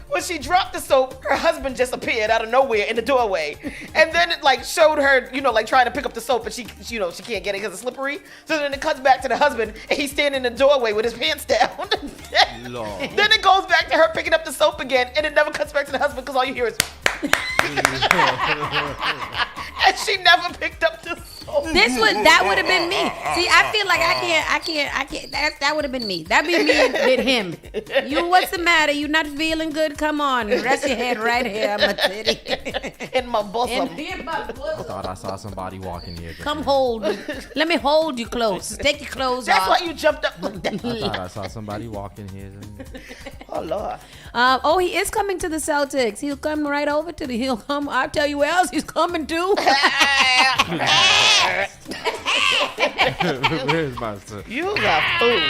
when she dropped the soap, her husband just appeared out of nowhere in the doorway, and then it showed her, trying to pick up the soap, and she can't get it because it's slippery. So then it cuts back to the husband, and he's standing in the doorway with his pants down. Then it goes back to her picking up the soap again, and it never cuts back to the husband because all you hear is. And she never picked up the soap. That would have been me. See, I feel like I can't. That would have been me. That'd be me with him. You, what's the matter? You not feeling good? Come on, rest your head right here, my titty. In my bosom. In my bosom. I thought I saw somebody walking here. Come hold me. Let me hold you close. Take your clothes That's off. why you jumped up. I thought I saw somebody walking here. Oh, Lord. He is coming to the Celtics. He'll come right over to the. He'll come. I'll tell you where else he's coming to. Where's my son? You a fool.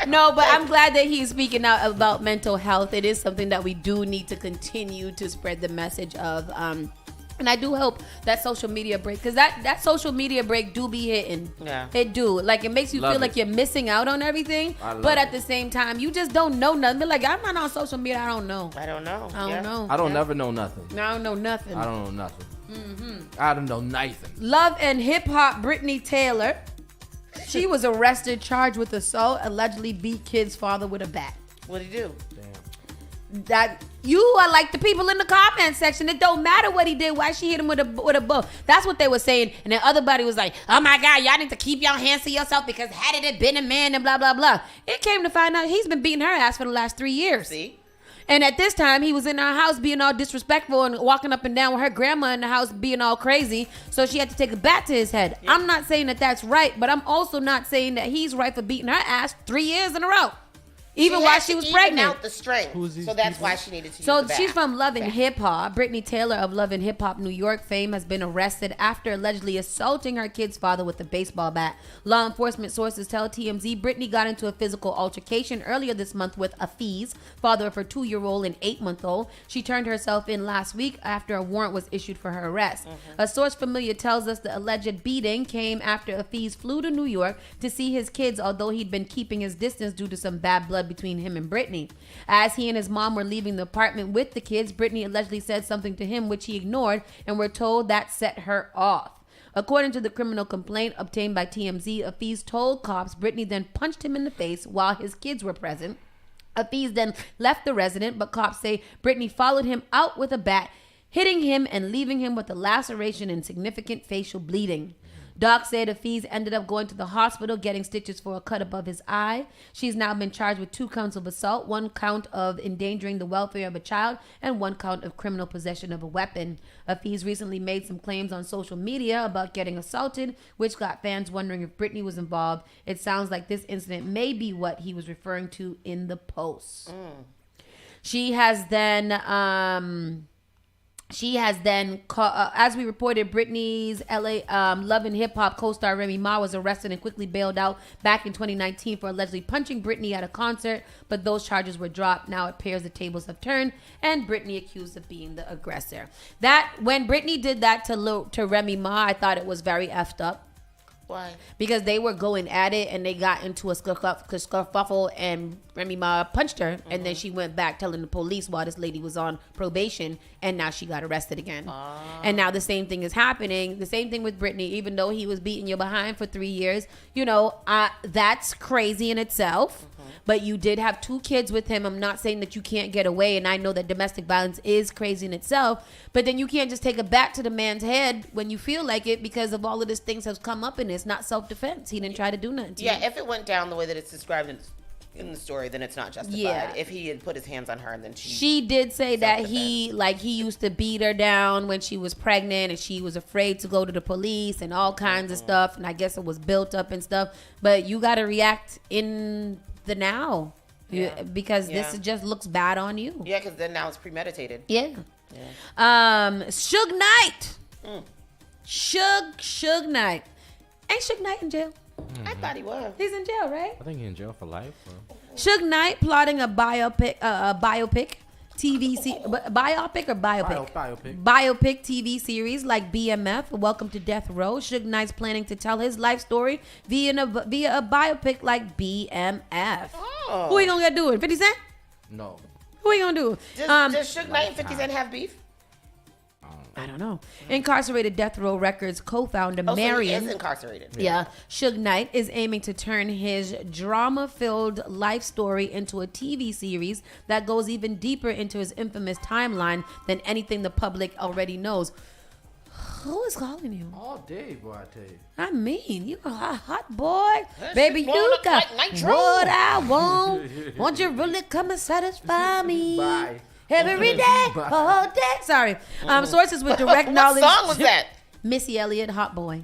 No, but I'm glad that he's speaking out about mental health. It is something that we do need to continue to spread the message of. And I do hope that social media break, because that social media break do be hitting. Yeah. It do. Like, it makes you Love feel like it. you're missing out on everything. But at the same time, you just don't know nothing. Be like, I'm not on social media. I don't know. I don't know. I don't know. I don't never know nothing. I don't know nothing. I don't know nothing. I don't know nothing. Love and hip hop Brittany Taylor. She was arrested, charged with assault, allegedly beat kid's father with a bat. What'd he do? That you are like the people in the comment section. It don't matter what he did. Why she hit him with a bow? That's what they were saying. And then other buddy was like, "Oh my God, y'all need to keep your hands to yourself because had it been a man and blah blah blah." It came to find out he's been beating her ass for the last 3 years. See. And at this time, he was in our house being all disrespectful and walking up and down with her grandma in the house being all crazy. So she had to take a bat to his head. Yeah. I'm not saying that that's right, but I'm also not saying that he's right for beating her ass 3 years in a row. Even while she was pregnant. Out the strength. So that's why she needed to use So the she's bat. from Love and Hip Hop. Brittany Taylor of Love and Hip Hop New York fame has been arrested after allegedly assaulting her kid's father with a baseball bat. Law enforcement sources tell TMZ Brittany got into a physical altercation earlier this month with Afiz, father of her 2-year-old and 8-month-old. She turned herself in last week after a warrant was issued for her arrest. A source familiar tells us the alleged beating came after Afiz flew to New York to see his kids, although he'd been keeping his distance due to some bad blood between him and Brittany. As he and his mom were leaving the apartment with the kids, Brittany allegedly said something to him which he ignored, and we're told that set her off. According to the criminal complaint obtained by TMZ, Afiz told cops Brittany then punched him in the face while his kids were present. Afiz then left the residence, but cops say Brittany followed him out with a bat, hitting him and leaving him with a laceration and significant facial bleeding. Doc said Afiz ended up going to the hospital getting stitches for a cut above his eye. She's now been charged with 2 counts of assault, 1 count of endangering the welfare of a child, and 1 count of criminal possession of a weapon. Afiz recently made some claims on social media about getting assaulted, which got fans wondering if Brittany was involved. It sounds like this incident may be what he was referring to in the post. She has then... as we reported, Britney's LA Love and Hip Hop co-star Remy Ma was arrested and quickly bailed out back in 2019 for allegedly punching Britney at a concert, but those charges were dropped. Now it appears the tables have turned, and Britney accused of being the aggressor. That when Britney did that to Remy Ma, I thought it was very effed up. Why? Because they were going at it and they got into a scuffle and Remy Ma punched her, and then she went back telling the police while this lady was on probation, and now she got arrested again. And now the same thing is happening. The same thing with Brittany. Even though he was beating you behind for 3 years, that's crazy in itself. But you did have 2 kids with him. I'm not saying that you can't get away, and I know that domestic violence is crazy in itself, but then you can't just take a bat to the man's head when you feel like it because of all of these things has come up, and it's not self-defense. He didn't try to do nothing to you. If it went down the way that it's described in the story, then it's not justified. Yeah. If he had put his hands on her and then she did say that he used to beat her down when she was pregnant, and she was afraid to go to the police and all kinds of stuff, and I guess it was built up and stuff. But you got to react in the now, because this just looks bad on you. Yeah, because then now it's premeditated. Yeah. Suge Knight. Suge Knight. Ain't Suge Knight in jail? I thought he was. He's in jail, right? I think he's in jail for life. Suge Knight plotting a biopic biopic TV series like BMF, Welcome to Death Row. Suge Knight's planning to tell his life story via a biopic like BMF. Oh. Who he gonna do it? 50 Cent? No. Who he gonna do? Does Suge Knight and 50 Cent have beef? I don't know. Incarcerated Death Row Records co-founder Marion. So he is incarcerated. Yeah. Suge Knight is aiming to turn his drama-filled life story into a TV series that goes even deeper into his infamous timeline than anything the public already knows. Who is calling you? All day, boy, I tell you. I mean, you a hot boy. That Baby, shit you look got like nitro. what I want. Won't you really come and satisfy me? Bye. Every day, all day. Sorry. Sources with direct knowledge. What song was that? Missy Elliott, Hot Boy.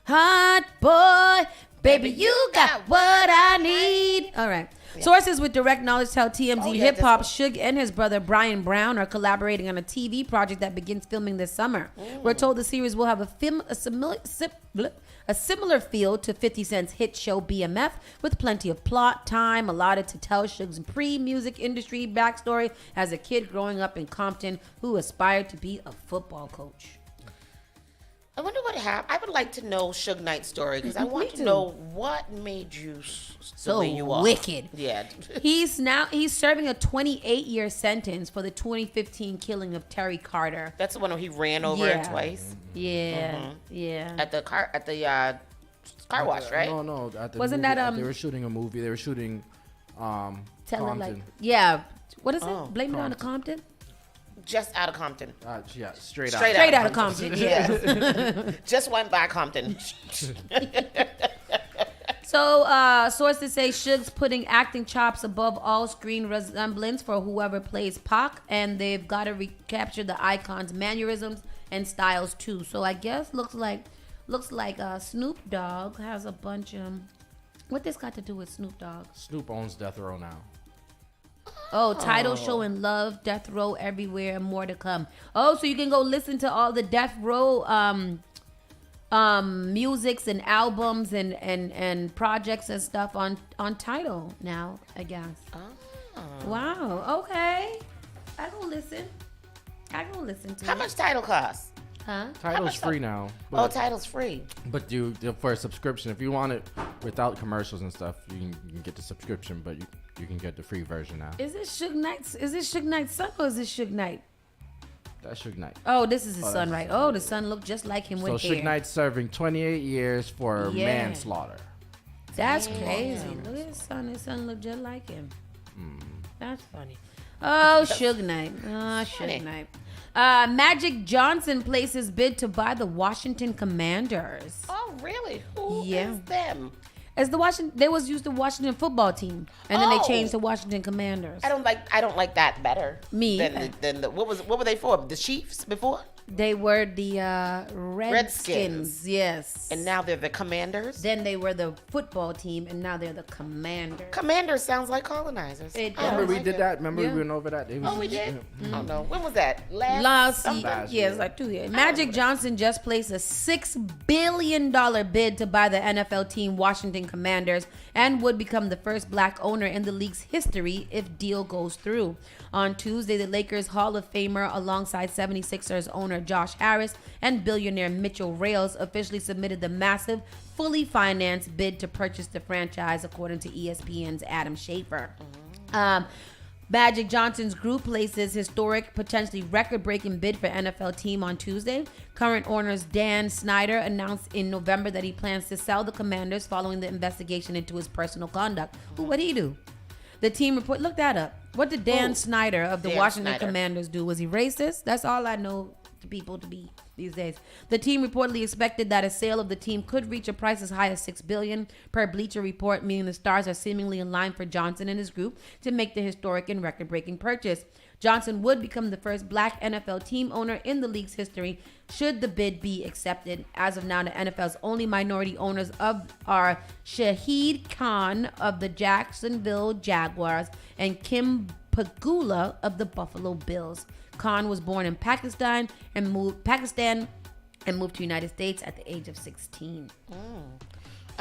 Hot boy, Baby, you got what I need. All right. Yeah. Sources with direct knowledge tell TMZ Hip Hop Suge and his brother Brian Brown are collaborating on a TV project that begins filming this summer. We're told the series will have a similar feel to 50 Cent's hit show BMF, with plenty of plot time allotted to tell Suge's pre-music industry backstory as a kid growing up in Compton who aspired to be a football coach. I wonder what happened. I would like to know Suge Knight's story because I want to know what made you so the way you are. Wicked. Yeah. He's serving a 28-year sentence for the 2015 killing of Terry Carter. That's the one where he ran over her twice. Yeah. Yeah. At the car wash, right? No. Wasn't that they were shooting a movie. They were shooting Compton. What is it? Blame it on the Compton? Just out of Compton. Straight out of Compton. Yeah. Just went by Compton. So, sources say Suge's putting acting chops above all screen resemblance for whoever plays Pac, and they've got to recapture the icon's mannerisms and styles too. So, I guess looks like Snoop Dogg has a bunch of. What this got to do with Snoop Dogg? Snoop owns Death Row now. Oh, title showing love, Death Row everywhere, and more to come. Oh, so you can go listen to all the Death Row musics and albums and projects and stuff on Tidal now, I guess. Oh. Wow. Okay. I go listen to How much Tidal costs? Huh? Tidal's free now. Tidal's free. But you for a subscription, if you want it without commercials and stuff, you can get the subscription, but you can get the free version now. Is it Suge Knight's son or is it Suge Knight? That's Suge Knight. Oh, this is his son, right? Oh, the son looked just like him with hair. So Suge Knight's serving 28 years for manslaughter. That's crazy. Look at his son. His son looked just like him. That's funny. Oh, Suge Knight. Oh, Suge Knight. Magic Johnson places bid to buy the Washington Commanders. Oh, really? Who is them? As they was used the Washington football team, and then they changed to Washington Commanders. I don't like that better. Me than what were they for? The Chiefs before? They were the Redskins. Yes. And now they're the Commanders? Then they were the football team, and now they're the Commanders. Commanders sounds like colonizers. Remember we did that? Remember we went over that? We did? I don't know. When was that? Last year. Yes, like 2 years. Magic Johnson just placed a $6 billion bid to buy the NFL team Washington Commanders and would become the first black owner in the league's history if deal goes through. On Tuesday, the Lakers Hall of Famer alongside 76ers owner Josh Harris and billionaire Mitchell Rales officially submitted the massive, fully financed bid to purchase the franchise, according to ESPN's Adam Schefter. Magic Johnson's group places historic, potentially record-breaking bid for NFL team on Tuesday. Current owners Dan Snyder announced in November that he plans to sell the Commanders following the investigation into his personal conduct. What'd he do? The team report. Look that up. What did Dan Snyder of the Washington Commanders do? Was he racist? That's all I know to people to be these days. The team reportedly expected that a sale of the team could reach a price as high as $6 billion per Bleacher Report, meaning the stars are seemingly in line for Johnson and his group to make the historic and record-breaking purchase. Johnson would become the first black NFL team owner in the league's history should the bid be accepted. As of now, the NFL's only minority owners are Shahid Khan of the Jacksonville Jaguars and Kim Pagula of the Buffalo Bills. Khan was born in Pakistan and moved to the United States at the age of 16.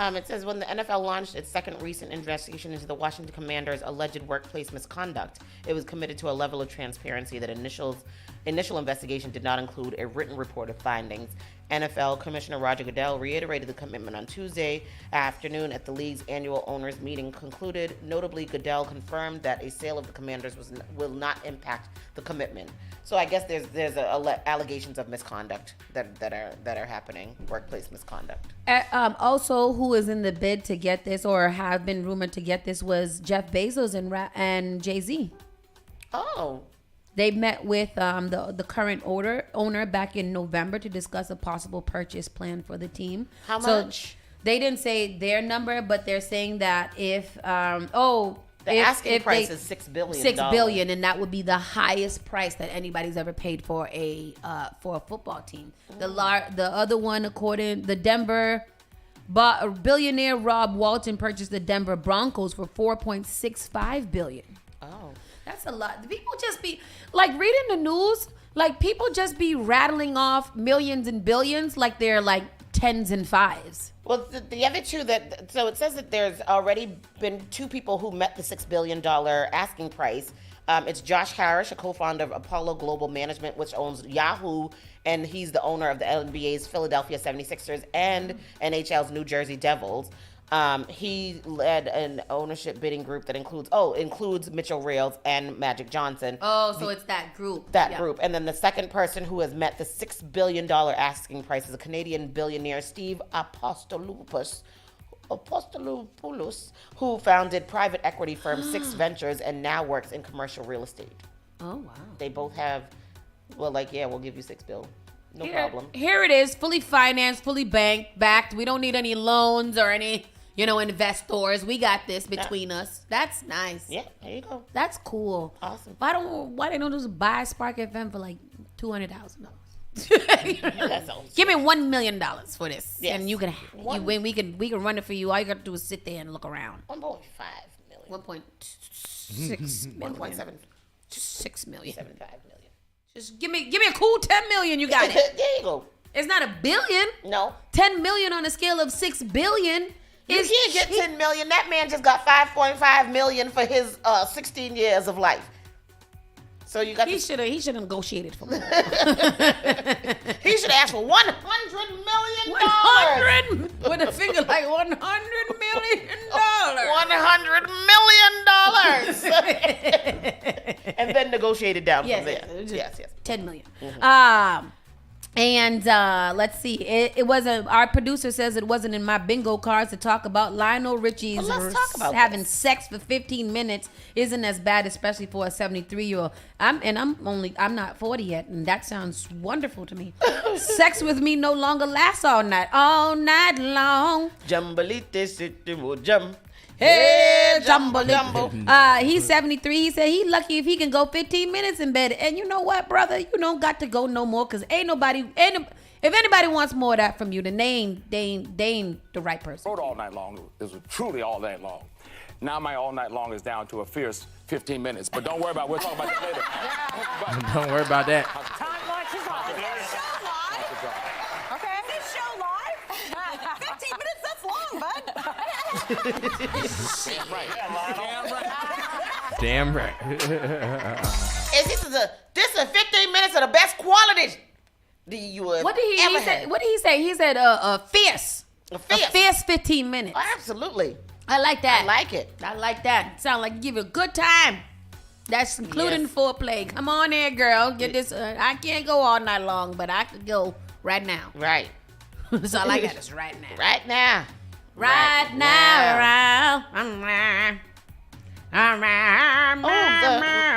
It says when the NFL launched its second recent investigation into the Washington Commanders' alleged workplace misconduct, it was committed to a level of transparency that initial investigation did not include a written report of findings. NFL Commissioner Roger Goodell reiterated the commitment on Tuesday afternoon at the league's annual owners meeting concluded. Notably, Goodell confirmed that a sale of the Commanders will not impact the commitment. So I guess there's allegations of misconduct that are happening, workplace misconduct. Also, who is in the bid to get this or have been rumored to get this was Jeff Bezos and Jay-Z. Oh. They met with the current owner back in November to discuss a possible purchase plan for the team. How much? They didn't say their number, but they're saying that if asking price is $6 billion. $6 billion, and that would be the highest price that anybody's ever paid for a football team. The other one, according the Denver Billionaire Rob Walton purchased the Denver Broncos for $4.65 billion. Oh. That's a lot. People just be, like, reading the news, like, people just be rattling off millions and billions like they're, like, tens and fives. Well, the other two so it says that there's already been 2 people who met the $6 billion asking price. It's Josh Harris, a co-founder of Apollo Global Management, which owns Yahoo, and he's the owner of the NBA's Philadelphia 76ers and NHL's New Jersey Devils. He led an ownership bidding group that includes Mitchell Reels and Magic Johnson. Oh, so it's that group. Group. And then the second person who has met the $6 billion asking price is a Canadian billionaire, Steve Apostolopoulos, who founded private equity firm Six Ventures and now works in commercial real estate. Oh, wow. They both have, we'll give you $6 billion. No problem. Here it is, fully financed, fully backed. We don't need any loans or any, investors. We got this between us. That's nice. Yeah, there you go. That's cool. Awesome. Why they don't just buy Spark FM for like $200,000? Give me $1 million for this, yes. and we can run it for you. All you got to do is sit there and look around. 1.5 million. 1.6 million. 6 million. 75 million. Just give me a cool 10 million. You got it. There you go. It's not $1 billion. No. 10 million on a scale of 6 billion. You can't get 10 million. That man just got 5.5 million for his 16 years of life. So you got. He should have negotiated for more. He should have asked for $100 million. 100 with a finger like $100 million. $100 million. And then negotiated down from there. Yes. 10 million. Mm-hmm. And let's see. It wasn't. Our producer says it wasn't in my bingo cards to talk about Lionel Richie's having sex for 15 minutes isn't as bad, especially for a 73-year-old. I'm not 40 yet, and that sounds wonderful to me. Sex with me no longer lasts all night long. Jumbalite city will jump. Hey, jumbo. He's 73. He said he lucky if he can go 15 minutes in bed. And you know what, brother? You don't got to go no more, because if anybody wants more of that from you, then they ain't the right person. All night long is truly all night long. Now my all night long is down to a fierce 15 minutes. But don't worry about it. We'll talk about that later. Don't worry about that. Time watches on. Okay. Is this show live? 15 minutes, that's long, bud. Damn right. This is 15 minutes of the best quality you would What did he say? What did he say? He said a fierce 15 minutes. Oh, absolutely. I like that. I like it. I like that. Sound like you give you a good time. That's including foreplay. Come on there, girl. Get this. I can't go all night long, but I could go right now. Right. That's all I got is right now. Right now. Right now.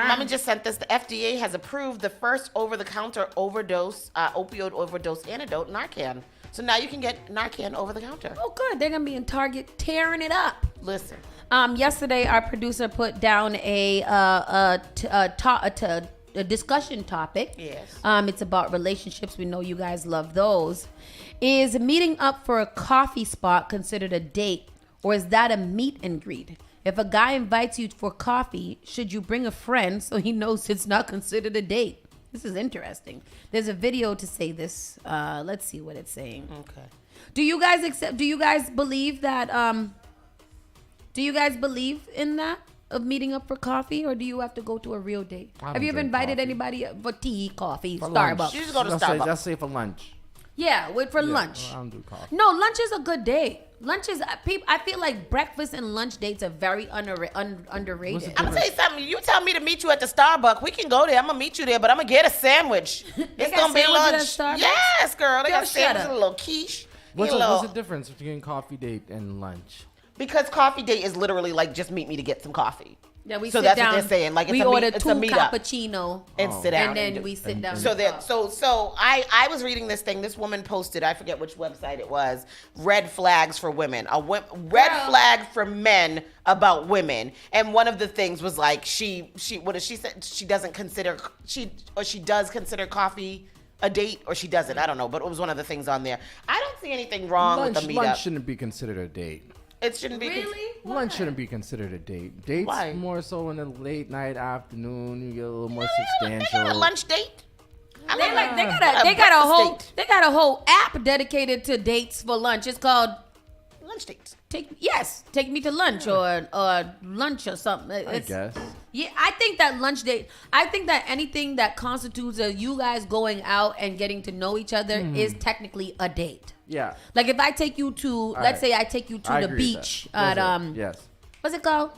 Mama just sent this. The FDA has approved the first over-the-counter opioid overdose antidote, Narcan. So now you can get Narcan over the counter. Oh, good. They're going to be in Target tearing it up. Listen. Yesterday, our producer put down a discussion topic. Yes. It's about relationships. We know you guys love those. Is meeting up for a coffee spot considered a date, or is that a meet and greet? If a guy invites you for coffee, should you bring a friend so he knows it's not considered a date? This is interesting. There's a video to say this. Let's see what it's saying. Okay. Do you guys believe that? Do you guys believe in that of meeting up for coffee, or do you have to go to a real date? Have you ever invited anybody for tea, coffee, for Starbucks? Lunch. You just go to Starbucks. Let's say for lunch. Yeah, lunch. I don't do coffee. No, lunch is a good date. Lunch is I feel like breakfast and lunch dates are very underrated. I'm gonna tell you something. You tell me to meet you at the Starbucks, we can go there. I'm gonna meet you there, but I'm gonna get a sandwich. It's gonna be lunch. Yes, girl. They got sandwiches and a little quiche. What's the difference between coffee date and lunch? Because coffee date is literally like just meet me to get some coffee. Yeah, we so sit that's down. What they're saying. Like we order 2 cappuccino and sit down, and then we sit down. So I was reading this thing. This woman posted. I forget which website it was. Red flags for women. Red flag for men about women. And one of the things was like she said she doesn't consider she does consider coffee a date, or she doesn't. I don't know, but it was one of the things on there. I don't see anything wrong with the meetup. Lunch shouldn't be considered a date. It shouldn't be. Really? Lunch shouldn't be considered a date. Dates Why? more so in the late night, afternoon. You get a little more They substantial. got a lunch date. They got a whole app dedicated to dates for lunch. It's called Lunch Dates. Take me to lunch or lunch or something. I guess. Yeah, I think that lunch date. I think that anything that constitutes you guys going out and getting to know each other is technically a date. Yeah. Like if I take you to, let's say I take you to the beach at yes. what's it called?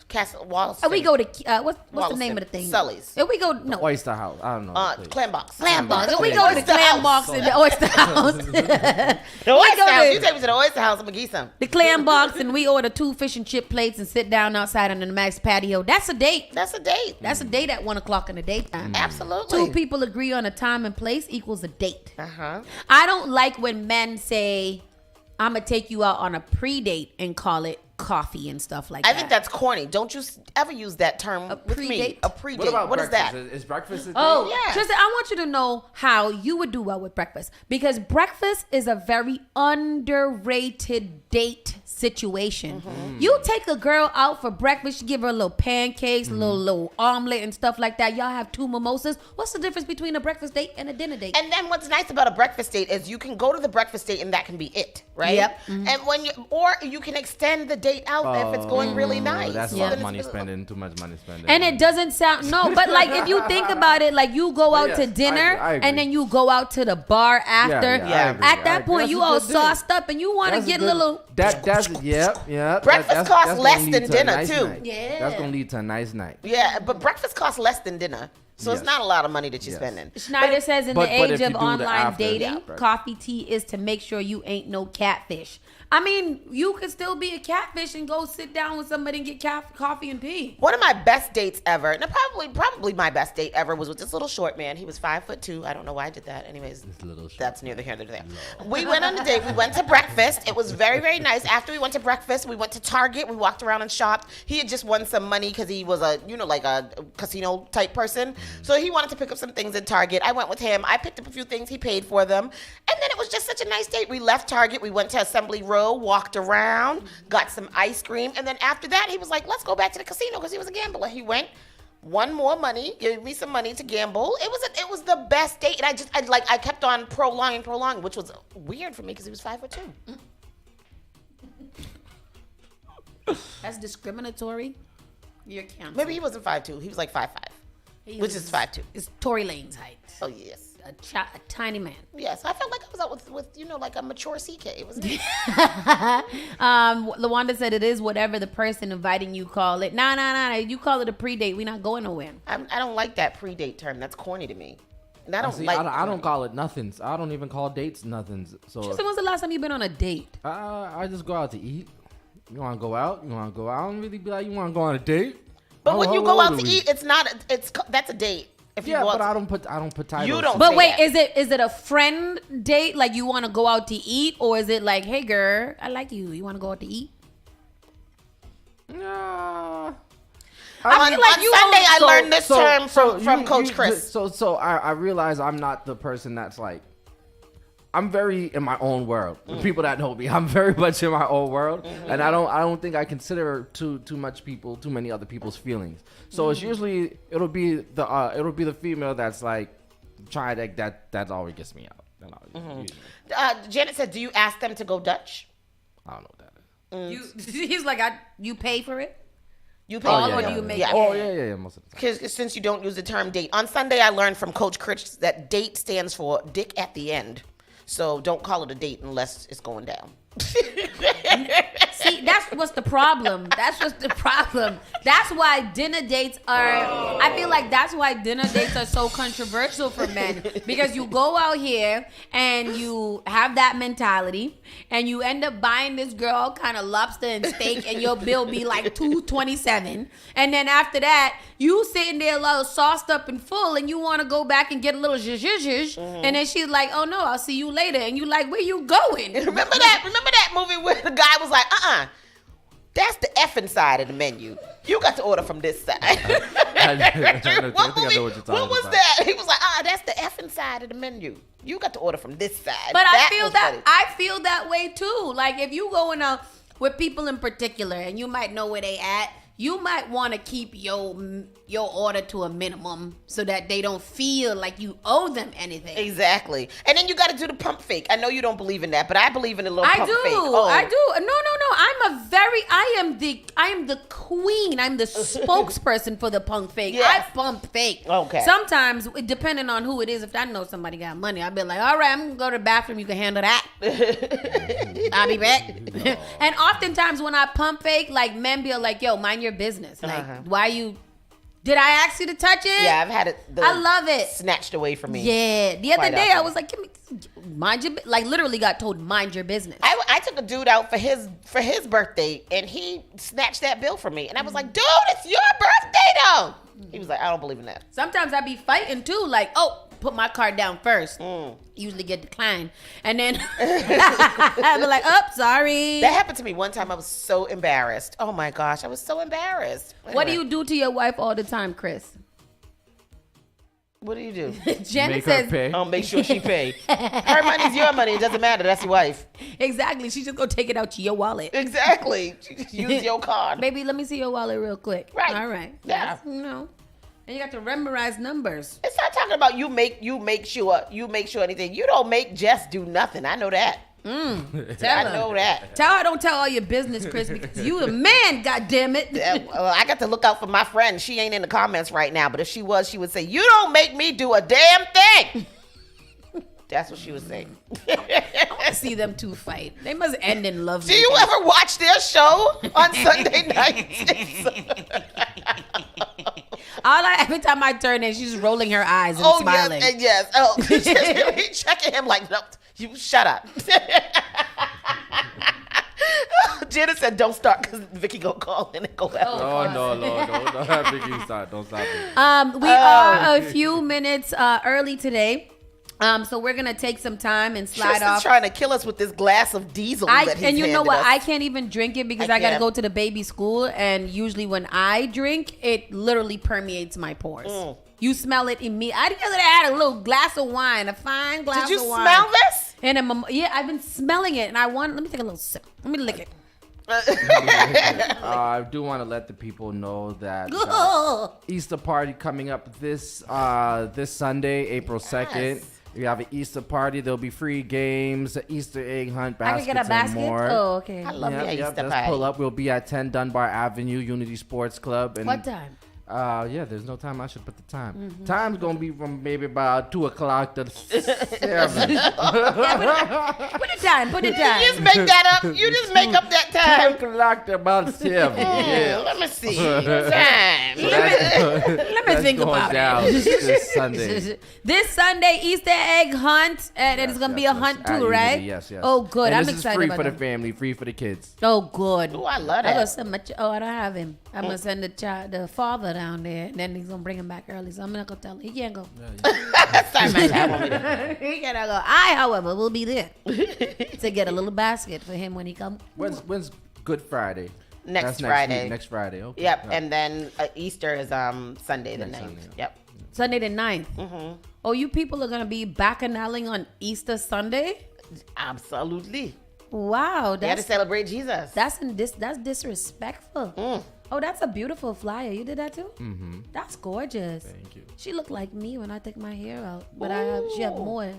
Castle Walls. We go to what's the name of the thing? Sully's. If we go no Oyster House. I don't know. Clam Box. Clam Box. If we go to the Clam Box in the Oyster House. The Oyster House. You take me to the Oyster House. I'm gonna get some. The Clam Box, and we order 2 fish and chip plates and sit down outside on the Max patio. That's a date. That's a date. That's a date at 1 o'clock in the daytime. Absolutely. 2 people agree on a time and place equals a date. Uh-huh. I don't like when men say, I'm going to take you out on a pre-date and call it coffee and stuff like that. I think that's corny. Don't you ever use that term with me? A pre-date. What about what is breakfast? that? Is breakfast a date? Oh, yeah. Tristan, I want you to know how you would do well with breakfast, because breakfast is a very underrated date situation. You take a girl out for breakfast, you give her a little pancakes, a little omelet and stuff like that. Y'all have 2 mimosas. What's the difference between a breakfast date and a dinner date? And then what's nice about a breakfast date is you can go to the breakfast date and that can be it, right? Yep. And or you can extend the date out if it's going really nice. That's a So lot then of money it's- spending. Too much money spending. And it doesn't sound but like if you think about it, like you go out to dinner I agree. and then you go out to the bar after. Yeah, I agree. At that I point, agree. you That's a all good date. sauced up and you want to That's a get a good- little. That's yep. Breakfast costs gonna less lead than to a dinner, nice too. night. Yeah. That's gonna lead to a nice night. Yeah, but breakfast costs less than dinner. So it's Yes. not a lot of money that you're Yes. spending. Schneider says in but the if age you of do the online after- dating, Yeah, right. coffee tea is to make sure you ain't no catfish. I mean, you could still be a catfish and go sit down with somebody and get coffee and tea. One of my best dates ever, and probably my best date ever, was with this little short man. He was 5'2". I don't know why I did that. Anyways, that's neither here nor there. We went on a date. We went to breakfast. It was very, very nice. After we went to breakfast, we went to Target. We walked around and shopped. He had just won some money because he was a casino type person. So he wanted to pick up some things at Target. I went with him. I picked up a few things. He paid for them. And then it was just such a nice date. We left Target. We went to Assembly Row, walked around, got some ice cream. And then after that, he was like, let's go back to the casino because he was a gambler. He went, won more money, gave me some money to gamble. It was the best date. And I kept on prolonging, which was weird for me because he was 5'2". That's discriminatory. You're canceled. Maybe he wasn't 5'2". He was like 5'5", which is 5'2". It's Tory Lane's height. Oh, yes. A tiny man. Yes, I felt like I was out with like a mature CK, wasn't it? Lawanda said it is whatever the person inviting you call it. Nah. You call it a pre-date. We not going nowhere. I don't like that pre-date term. That's corny to me. And I don't See, like. I don't call it nothings. I don't even call dates nothings. So Tristan, when's the last time you been on a date? I just go out to eat. You want to go out? You want to go out? I don't really be like, you want to go on a date? But when you go out to eat, that's a date. If Yeah, you but I don't put titles. You don't. But say wait, that. is it a friend date? Like you want to go out to eat, or is it like, hey girl, I like you. You want to go out to eat? Nah. I feel like on Sunday I learned this term from Coach Chris. So I realize I'm not the person that's like, I'm very in my own world. The people that know me, I'm very much in my own world, and I don't think I consider too many other people's feelings. So it's usually it'll be the female that's like trying that always gets me out. Janet said, "Do you ask them to go Dutch?" I don't know what that is. He's like, you pay for it. You pay or do you make it? Oh yeah, most of the time. Because since you don't use the term date, on Sunday I learned from Coach Chris that date stands for dick at the end. So don't call it a date unless it's going down. See, that's what's the problem. That's why dinner dates are, I feel like that's why dinner dates are so controversial for men. Because you go out here and you have that mentality and you end up buying this girl all kind of lobster and steak and your bill be like $227. And then after that, you sitting there a little sauced up and full and you want to go back and get a little zhuzh. And then she's like, oh no, I'll see you later. And you like, where you going? Remember that movie where the guy was like, That's the effing side of the menu. You got to order from this side. What was that? He was like, that's the effing side of the menu. You got to order from this side. But I feel that way too. Like if you going out with people in particular and you might know where they at, you might want to keep your order to a minimum so that they don't feel like you owe them anything. Exactly. And then you got to do the pump fake. I know you don't believe in that, but I believe in a little pump fake. I do. No. I am the queen. I'm the spokesperson for the pump fake. Yes. I pump fake. Okay. Sometimes, depending on who it is, if I know somebody got money, I'll be like, all right, I'm going to go to the bathroom. You can handle that. I'll be back. No. And oftentimes when I pump fake, like men be like, yo, mind your business. Like, why you... Did I ask you to touch it? Yeah, I've had it. I love it. Snatched away from me. Yeah. The other day, I was like, mind your... Like, literally got told, mind your business. I took a dude out for his birthday, and he snatched that bill from me. And I was like, dude, it's your birthday, though. He was like, I don't believe in that. Sometimes I be fighting, too. Like, put my card down first. Usually get declined. And then I be like, sorry. That happened to me one time. I was so embarrassed. Oh, my gosh. I was so embarrassed. Anyway. What do you do to your wife all the time, Chris? What do you do? Janet says, make sure she pay. Her money's your money. It doesn't matter. That's your wife. Exactly. She's just going to take it out to your wallet. Exactly. Use your card. Baby, let me see your wallet real quick. Right. All right. Yeah. And you got to memorize numbers. It's not talking about you make sure anything. You don't make Jess do nothing. I know that. Tell her. Tell her don't tell all your business, Chris, because you a man, goddammit. Well, I got to look out for my friend. She ain't in the comments right now, but if she was, she would say, you don't make me do a damn thing. That's what she was saying. I want to see them two fight. They must end in love. Do you ever watch their show on Sunday nights? Every time I turn in, she's rolling her eyes and smiling. Yes. Oh, he's checking him like, no, you shut up. Janet said, don't start because Vicky gonna call in and go out. No. Don't have Vicky start. Don't stop it. We are a few minutes early today. So we're gonna take some time and slide off. Trying to kill us with this glass of diesel. And you know what? I can't even drink it because I gotta go to the baby school. And usually when I drink, it literally permeates my pores. You smell it immediately. I just had a little glass of wine, a fine glass of wine. Did you smell this? And I've been smelling it, and let me take a little sip. Let me lick it. I do want to let the people know that Easter party coming up this Sunday, April 2nd. Yes. We have an Easter party. There'll be free games, an Easter egg hunt, baskets, and more. Oh, okay. I love the Easter party. Let's pull up. We'll be at 10 Dunbar Avenue, Unity Sports Club. And, what time? There's no time. I should put the time. Mm-hmm. Time's gonna be from maybe about 2:00 to 7. Put it down. You just make that up. You just make up that time. 2:00 to about 7. Yeah. Let me see. Time. Let me think about down it. This Sunday. This Sunday, Easter egg hunt, and it's gonna be a hunt too, right? Yes. Oh, good. And I'm this excited is free about for that. the family, free for the kids. Oh, good. Oh, I love that. I don't have him. I'm gonna send the father down there, and then he's gonna bring him back early. So I'm not gonna tell him he can't go. He cannot go. I, however, will be there to get a little basket for him when he comes. When's Good Friday? Next Friday. Next Friday. Okay. Yep. And then Easter is Sunday the 9th. Sunday. Yep. Sunday the 9th. Mm-hmm. Oh, you people are gonna be bacchanalling on Easter Sunday? Absolutely. Wow, they had to celebrate Jesus. That's disrespectful. Oh, that's a beautiful flyer. You did that too? Mm-hmm. That's gorgeous. Thank you. She looked like me when I take my hair out, but she have more.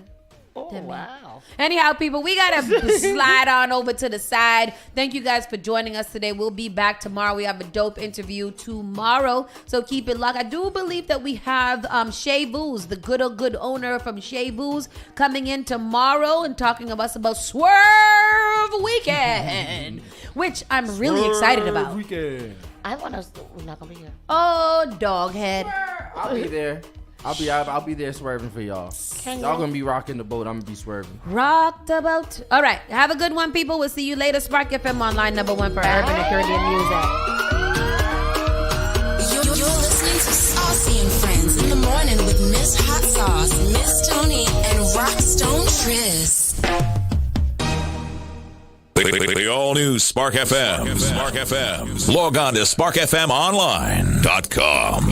Oh, wow. Anyhow, people, we got to slide on over to the side. Thank you guys for joining us today. We'll be back tomorrow. We have a dope interview tomorrow, so keep it locked. I do believe that we have Shea Booze, the good owner from Shea Booze, coming in tomorrow and talking to us about Swerve Weekend, which I'm really excited about. Weekend. We're not going to be here. Oh, doghead. I'll be there. I'll be there swerving for y'all. Y'all gonna be rocking the boat. I'm gonna be swerving. Rock the boat. All right. Have a good one, people. We'll see you later. Spark FM Online, #1 for urban and Caribbean music. You're listening to Saucy and Friends in the morning with Miss Hot Sauce, Miss Tony, and Rockstone Triss. The all-new Use Spark FM. Spark FM. Log on to sparkfmonline.com.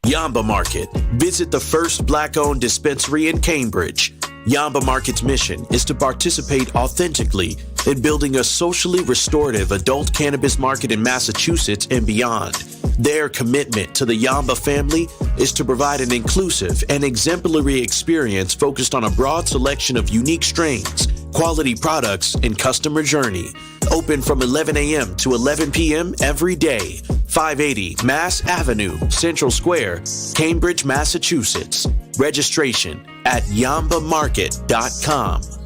Yamba Market. Visit the first Black-owned dispensary in Cambridge. Yamba Market's mission is to participate authentically in building a socially restorative adult cannabis market in Massachusetts and beyond. Their commitment to the Yamba family is to provide an inclusive and exemplary experience focused on a broad selection of unique strains, quality products, and customer journey. Open from 11 a.m. to 11 p.m. every day. 580 Mass Avenue, Central Square, Cambridge, Massachusetts. Registration at yambamarket.com.